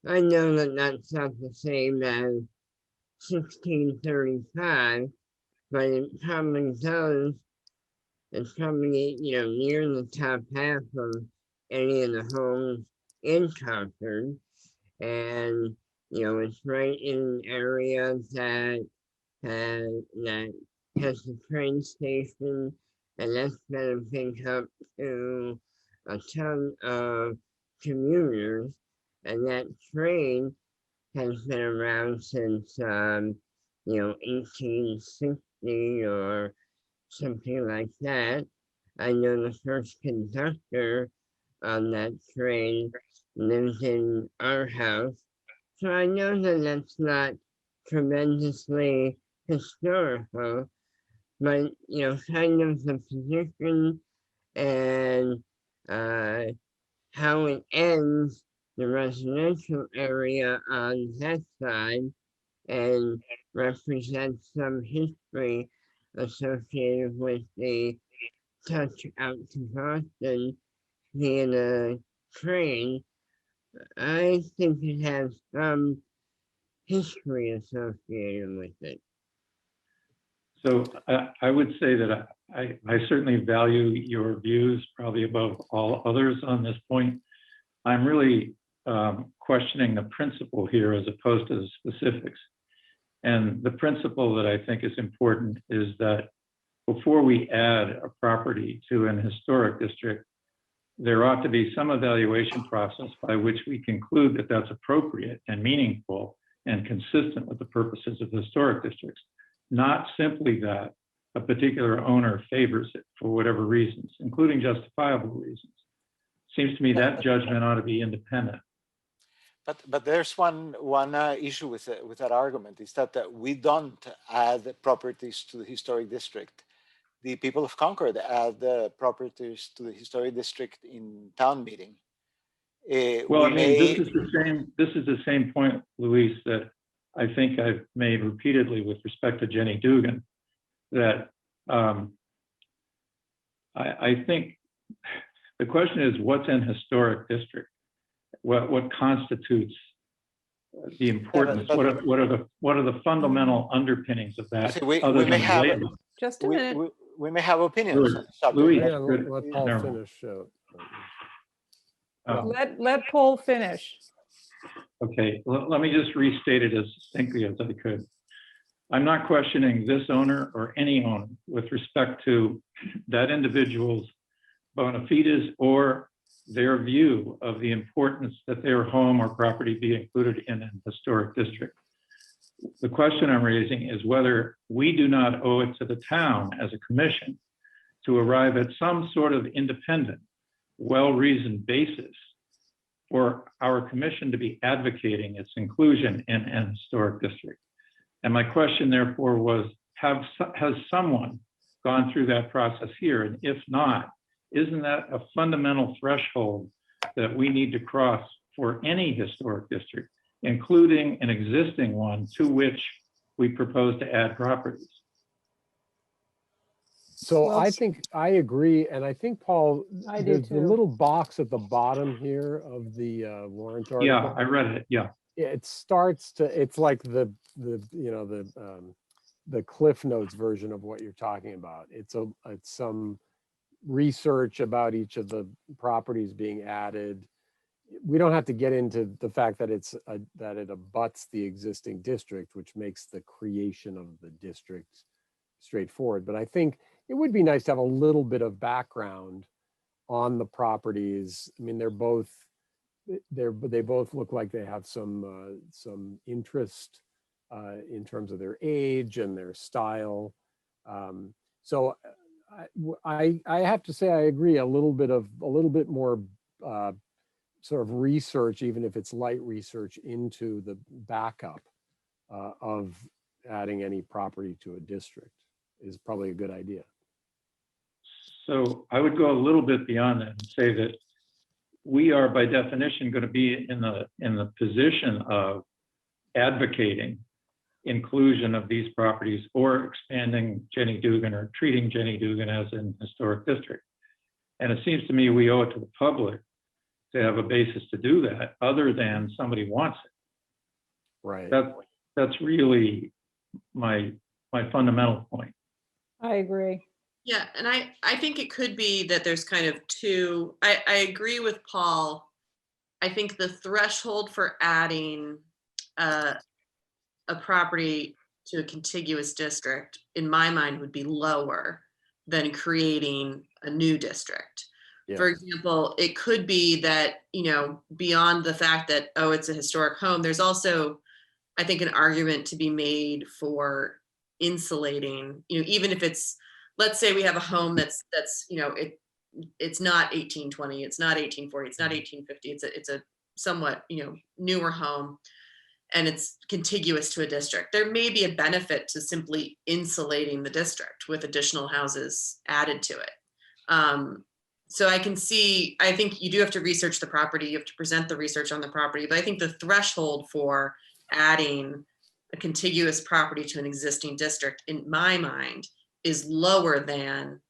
I know that that's not the same as 1635, but it probably does. It's probably, near the top half of any of the homes in Concord. And, it's right in an area that has a train station, and that's been a big help to a ton of commuters. And that train has been around since 1860 or something like that. I know the first conductor on that train lives in our house, so I know that that's not tremendously historical, but kind of the position and how it ends the residential area on that side and represents some history associated with the touch out to Boston via the train. I think it has some history associated with it. So I would say that I certainly value your views probably above all others on this point. I'm really questioning the principle here as opposed to the specifics. And the principle that I think is important is that before we add a property to an historic district, there ought to be some evaluation process by which we conclude that that's appropriate and meaningful and consistent with the purposes of historic districts. Not simply that a particular owner favors it for whatever reasons, including justifiable reasons. Seems to me that judgment ought to be independent. But there's one issue with that argument is that we don't add properties to the historic district. The people of Concord add the properties to the historic district in town meeting. Well, I mean, this is the same point, Luis, that I think I've made repeatedly with respect to Jenny Dugan, that I think the question is what's an historic district? What constitutes the importance? What are the fundamental underpinnings of that? We may have just a minute. We may have opinions. Louis, let Paul finish. Let Paul finish. Okay, let me just restate it as succinctly as I could. I'm not questioning this owner or any owner with respect to that individual's bona fides or their view of the importance that their home or property be included in an historic district. The question I'm raising is whether we do not owe it to the town as a commission to arrive at some sort of independent, well-reasoned basis for our commission to be advocating its inclusion in an historic district. And my question therefore was, has someone gone through that process here? And if not, isn't that a fundamental threshold that we need to cross for any historic district, including an existing one to which we propose to add properties? So I think I agree. And I think, Paul, there's the too. little box at the bottom here of the warrant article. Yeah, I read it. Yeah. It starts to, it's like the Cliff Notes version of what you're talking about. It's some research about each of the properties being added. We don't have to get into the fact that that it abuts the existing district, which makes the creation of the district straightforward. But I think it would be nice to have a little bit of background on the properties. I mean, they both look like they have some interest in terms of their age and their style. So I have to say I agree. A little bit more sort of research, even if it's light research, into the backup of adding any property to a district is probably a good idea. So I would go a little bit beyond that and say that we are by definition going to be in the position of advocating inclusion of these properties or expanding Jenny Dugan or treating Jenny Dugan as an historic district. And it seems to me we owe it to the public to have a basis to do that other than somebody wants it. Right. That's really my fundamental point. I agree. Yeah, and I think it could be that there's kind of two. I agree with Paul. I think the threshold for adding a property to a contiguous district, in my mind, would be lower than creating a new district. Yeah. For example, it could be that, beyond the fact that, oh, it's a historic home, there's also, I think, an argument to be made for insulating, even if it's, let's say we have a home that's it's not 1820, it's not 1840, it's not 1850, it's a somewhat, newer home, and it's contiguous to a district. There may be a benefit to simply insulating the district with additional houses added to it. So I think you do have to research the property, you have to present the research on the property, but I think the threshold for adding a contiguous property to an existing district, in my mind, is lower than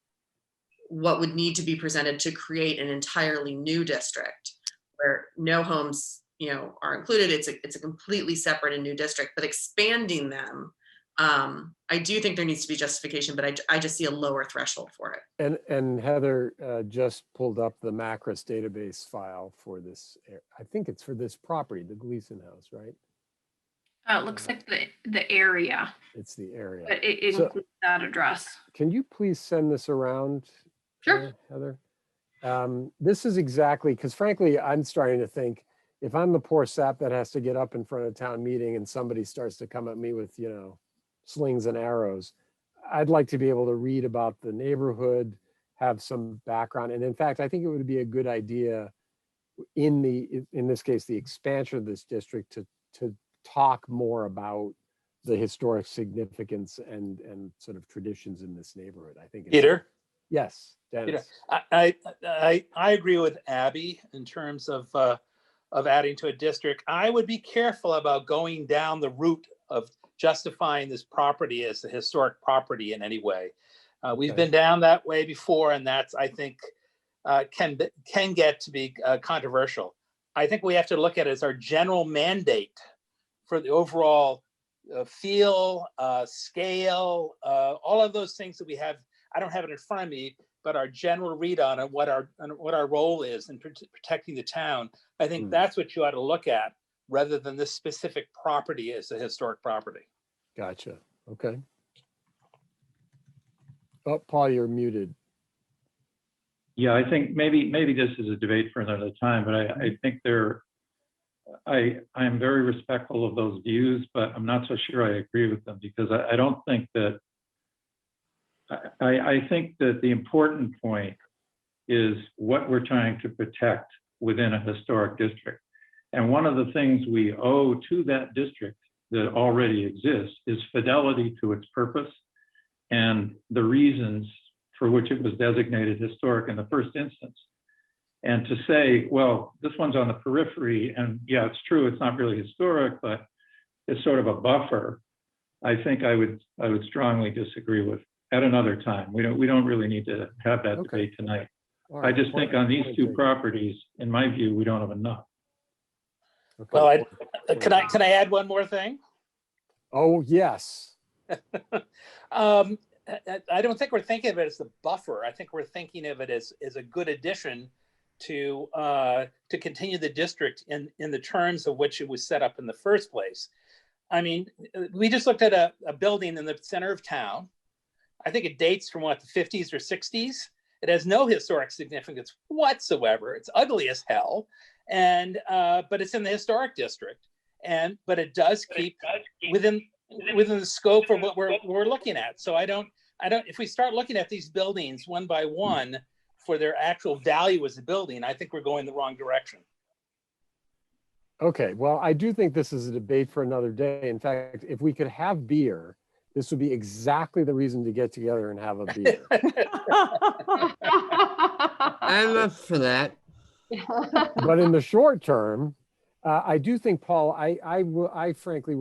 what would need to be presented to create an entirely new district where no homes, are included. It's a completely separate and new district, but expanding them, I do think there needs to be justification, but I just see a lower threshold for it. And Heather just pulled up the Macros database file for this. I think it's for this property, the Gleason house, right? It looks like the area. It's the area. But it includes that address. Can you please send this around, sure, Heather? This is exactly, because frankly, I'm starting to think, if I'm the poor sap that has to get up in front of town meeting and somebody starts to come at me with, slings and arrows, I'd like to be able to read about the neighborhood, have some background. And in fact, I think it would be a good idea in this case, the expansion of this district to talk more about the historic significance and sort of traditions in this neighborhood. I think. Peter? Yes, Dennis. Peter, I agree with Abby in terms of adding to a district. I would be careful about going down the route of justifying this property as a historic property in any way. We've been down that way before, and that's, I think, can get to be controversial. I think we have to look at it as our general mandate for the overall feel, scale, all of those things that we have. I don't have it in front of me, but our general read on it, what our role is in protecting the town. I think that's what you ought to look at, rather than this specific property as a historic property. Gotcha. Okay. Oh, Paul, you're muted. Yeah, I think maybe this is a debate for another time, but I think I'm very respectful of those views, but I'm not so sure I agree with them, because I don't think that, I think that the important point is what we're trying to protect within a historic district. And one of the things we owe to that district that already exists is fidelity to its purpose and the reasons for which it was designated historic in the first instance. And to say, well, this one's on the periphery, and yeah, it's true, it's not really historic, but it's sort of a buffer, I think I would strongly disagree with at another time. We don't really need to have that debate tonight. Right. I just think on these two properties, in my view, we don't have enough. Okay. Well, can I add one more thing? Oh, yes. I don't think we're thinking of it as the buffer. I think we're thinking of it as a good addition to continue the district in the terms of which it was set up in the first place. I mean, we just looked at a building in the center of town. I think it dates from the 50s or 60s. It has no historic significance whatsoever. It's ugly as hell, but it's in the historic district, but it does keep within the scope of what we're looking at. So I don't I don't, if we start looking at these buildings one by one for their actual value as a building, I think we're going the wrong direction. Okay, well, I do think this is a debate for another day. In fact, if we could have beer, this would be exactly the reason to get together and have a beer. I'm up for that. But in the short term, I do think, Paul, I frankly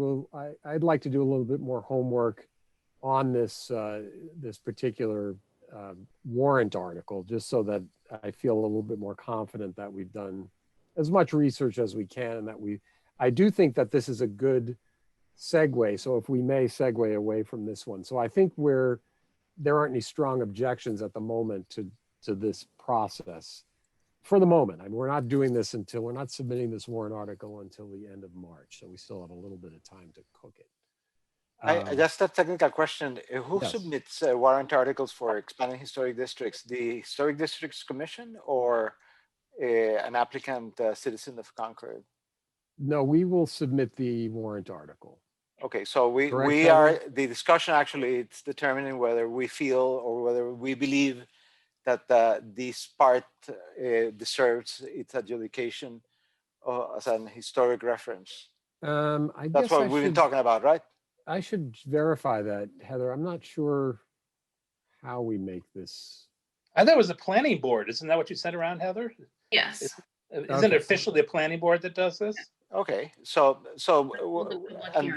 I'd like to do a little bit more homework on this this particular warrant article, just so that I feel a little bit more confident that we've done as much research as we can, and that I do think that this is a good segue. So if we may segue away from this one. So I think there aren't any strong objections at the moment to this process for the moment. I mean, we're not doing this we're not submitting this warrant article until the end of March. So we still have a little bit of time to cook it. Just a technical question. Who yes. submits warrant articles for expanding historic districts? The Historic Districts Commission or an applicant, citizen of Concord? No, we will submit the warrant article. Okay, so we Correct, are, the discussion actually, it's determining whether we feel or whether we believe that this part deserves its adjudication as an historic reference. That's what we've been talking about, right? I should verify that, Heather. I'm not sure how we make this. I thought it was a planning board. Isn't that what you sent around, Heather? Yes. Isn't it officially the planning board that does this? Okay, and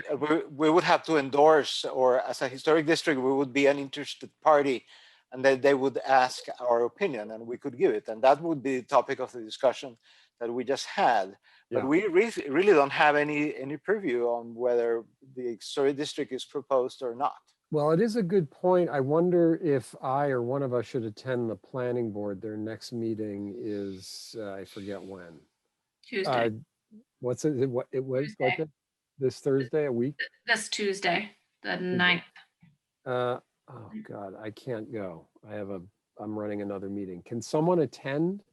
we would have to endorse, or as a historic district, we would be an interested party, and then they would ask our opinion, and we could give it, and that would be the topic of the discussion that we just had. Yeah. But we really don't have any preview on whether the historic district is proposed or not. Well, it is a good point. I wonder if I or one of us should attend the planning board. Their next meeting is, I forget when. Tuesday. What's it? What it was like it this Thursday, a week? This Tuesday, the 9th. Oh God, I can't go. I'm running another meeting. Can someone attend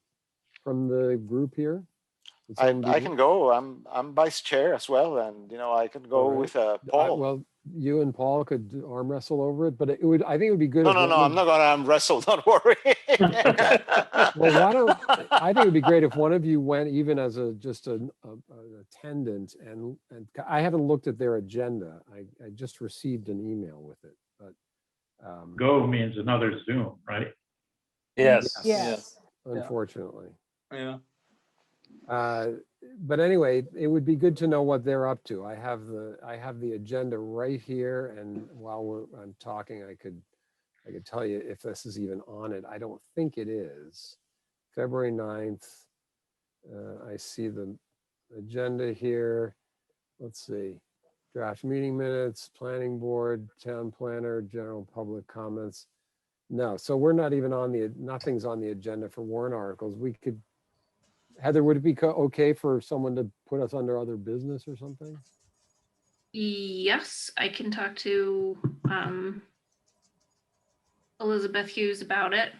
from the group here? I can go. I'm vice chair as well, and I can go with Paul. Well, you and Paul could arm wrestle over it, but I think it would be good. No, I'm not going to arm wrestle. Don't worry. Well, I think it would be great if one of you went, even as just an attendant, and I haven't looked at their agenda. I just received an email with it, but Go means another Zoom, right? Yes. Yes. Unfortunately. Yeah. But anyway, it would be good to know what they're up to. I have the agenda right here, and while I'm talking, I could tell you if this is even on it. I don't think it is. February 9th. I see the agenda here. Let's see. Draft meeting minutes, planning board, town planner, general public comments. No, so we're not even nothing's on the agenda for warrant articles. We could, Heather, would it be okay for someone to put us under other business or something? Yes, I can talk to Elizabeth Hughes about it.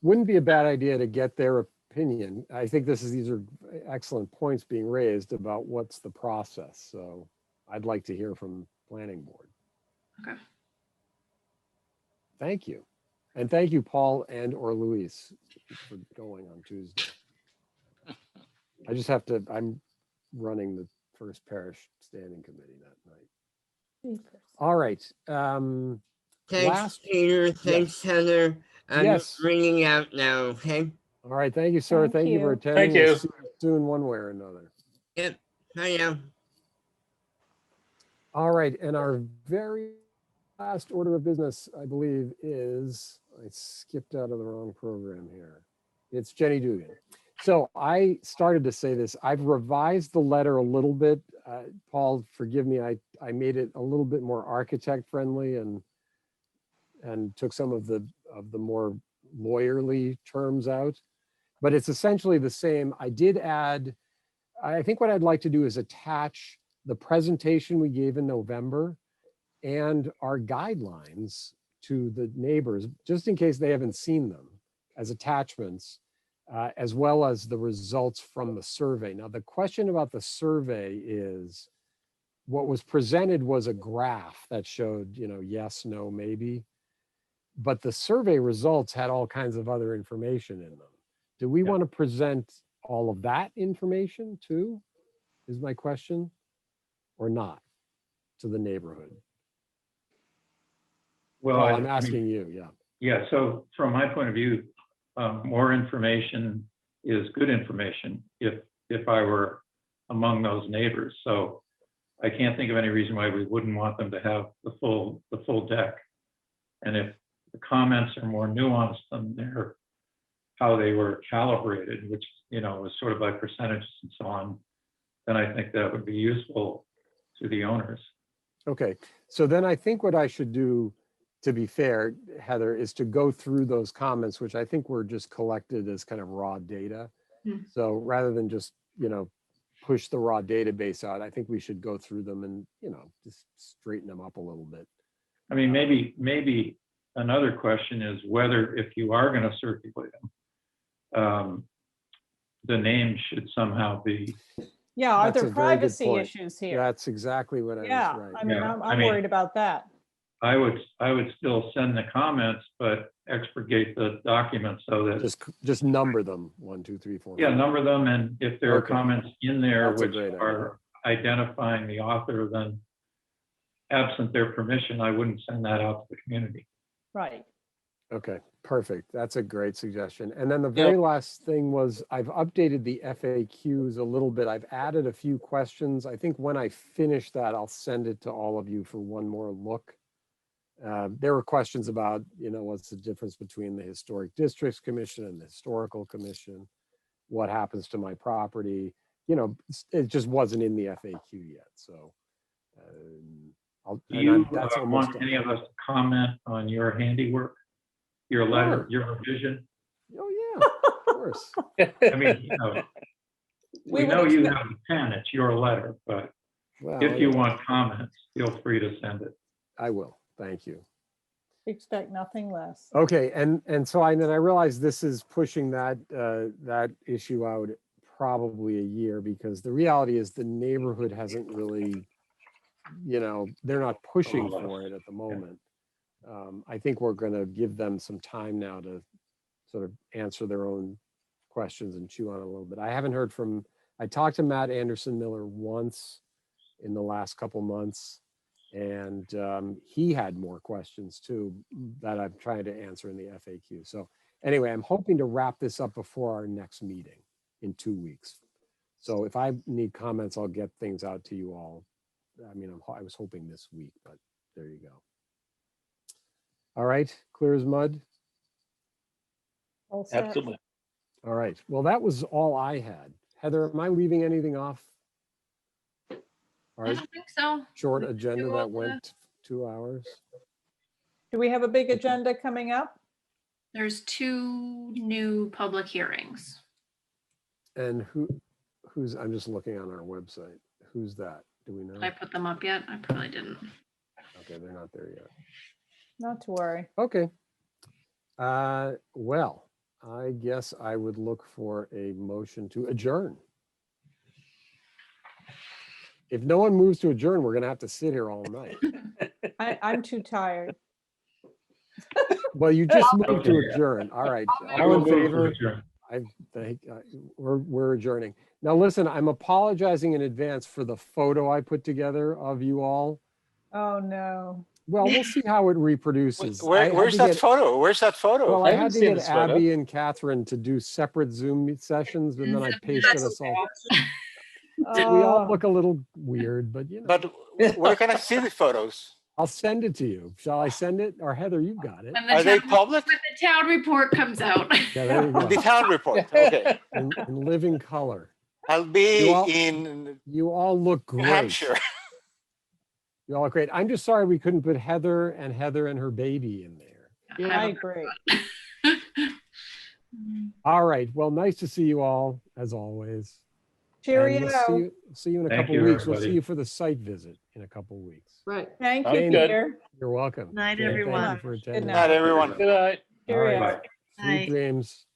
Wouldn't be a bad idea to get their opinion. I think these are excellent points being raised about what's the process. So I'd like to hear from planning board. Okay. Thank you. And thank you, Paul or Luis, for going on Tuesday. I just have to, I'm running the First Parish Standing Committee that night. All right. Thanks, Peter. Thanks, Heather. I'm ringing out now, okay? All right. Thank you, sir. Thank you for attending. Thank you. We'll see you soon, one way or another. Yep. Bye now. All right. And our very last order of business, I believe, is, I skipped out of the wrong program here. It's Jenny Dugan. So I started to say this. I've revised the letter a little bit. Paul, forgive me. I made it a little bit more architect friendly and took some of the more lawyerly terms out, but it's essentially the same. I did add, I think what I'd like to do is attach the presentation we gave in November and our guidelines to the neighbors, just in case they haven't seen them, as attachments, as well as the results from the survey. Now, the question about the survey is, what was presented was a graph that showed, yes, no, maybe. but the survey results had all kinds of other information in them. Do we want to present all of that information too, is my question, or not, to the neighborhood? Well, Oh, I I'm mean, asking you, yeah. Yeah, so from my point of view, more information is good information if I were among those neighbors. So I can't think of any reason why we wouldn't want them to have the full deck. And if the comments are more nuanced than their how they were calibrated, which was sort of by percentages and so on, then I think that would be useful to the owners. Okay, so then I think what I should do, to be fair, Heather, is to go through those comments, which I think were just collected as kind of raw data. So rather than just, push the raw database out, I think we should go through them and, just straighten them up a little bit. I mean, maybe another question is whether if you are going to circulate them, the name should somehow be. Yeah, are That's there a very good privacy point. issues here? That's exactly what I was, Yeah, right. I mean, Yeah, I'm worried about that. I would still send the comments, but expurgate the document so that Just number them, 1, 2, 3, 4. yeah, 5. number them, and if there are Okay. comments in there That's a which great are identifying the author, then absent their permission, I wouldn't send that out to the community. Right. Okay, perfect. That's a great suggestion. And then the very last thing was I've updated the FAQs a little bit. I've added a few questions. I think when I finish that, I'll send it to all of you for one more look. There were questions about, what's the difference between the Historic Districts Commission and the Historical Commission? What happens to my property? It just wasn't in the FAQ yet. So Do you that's almost want done. any of us to comment on your handiwork, your letter, Sure. your revision? Oh yeah, of course. I mean, we know you have the pen, it's your letter, but Well, if you want comments, feel free to send it. I will. Thank you. Expect nothing less. Okay, and so I realize this is pushing that that issue out probably a year, because the reality is the neighborhood hasn't really, they're not pushing for it at the moment. I think we're going to give them some time now to sort of answer their own questions and chew on it a little bit. I talked to Matt Anderson Miller once in the last couple months, and he had more questions too that I'm trying to answer in the FAQ. So anyway, I'm hoping to wrap this up before our next meeting in 2 weeks. So if I need comments, I'll get things out to you all. I mean, I was hoping this week, but there you go. All right, clear as mud. All set. Absolutely. All right, well, that was all I had. Heather, am I leaving anything off? All I right, don't think so. short agenda that went 2 hours. Do we have a big agenda coming up? There's 2 new public hearings. And who's, I'm just looking on our website. Who's that? Do we know? Did I put them up yet? I probably didn't. Okay, they're not there yet. Not to worry. Okay. Well, I guess I would look for a motion to adjourn. If no one moves to adjourn, we're gonna have to sit here all night. I'm too tired. Well, you just moved to adjourn. All right, all in favor? Adjourn. I think we're adjourning. Now, listen, I'm apologizing in advance for the photo I put together of you all. Oh, no. Well, we'll see how it reproduces. Where's that photo? Where's that photo? Well, I had to get Abby and Catherine to do separate Zoom sessions, and then I pasted us all. We all look a little weird, but But where can I see the photos? I'll send it to you. Shall I send it? Or Heather, you got it. When Are they town- public? When the town report comes out. Yeah, there you go. The town report. Okay. In living color. I'll be You all- in You all look New great. Hampshire. You all look great. I'm just sorry we couldn't put Heather and her baby in there. I agree. All right. Well, nice to see you all, as always. And Cheerio. we'll see you in a Thank couple you, weeks. We'll everybody. see you for the site visit in a couple weeks. Right. Thank you, Okay. Peter. You're welcome. Night, Jane, thank you everyone. for Good attending. night. Not everyone. Good night. All right. Cheerio. Sweet dreams.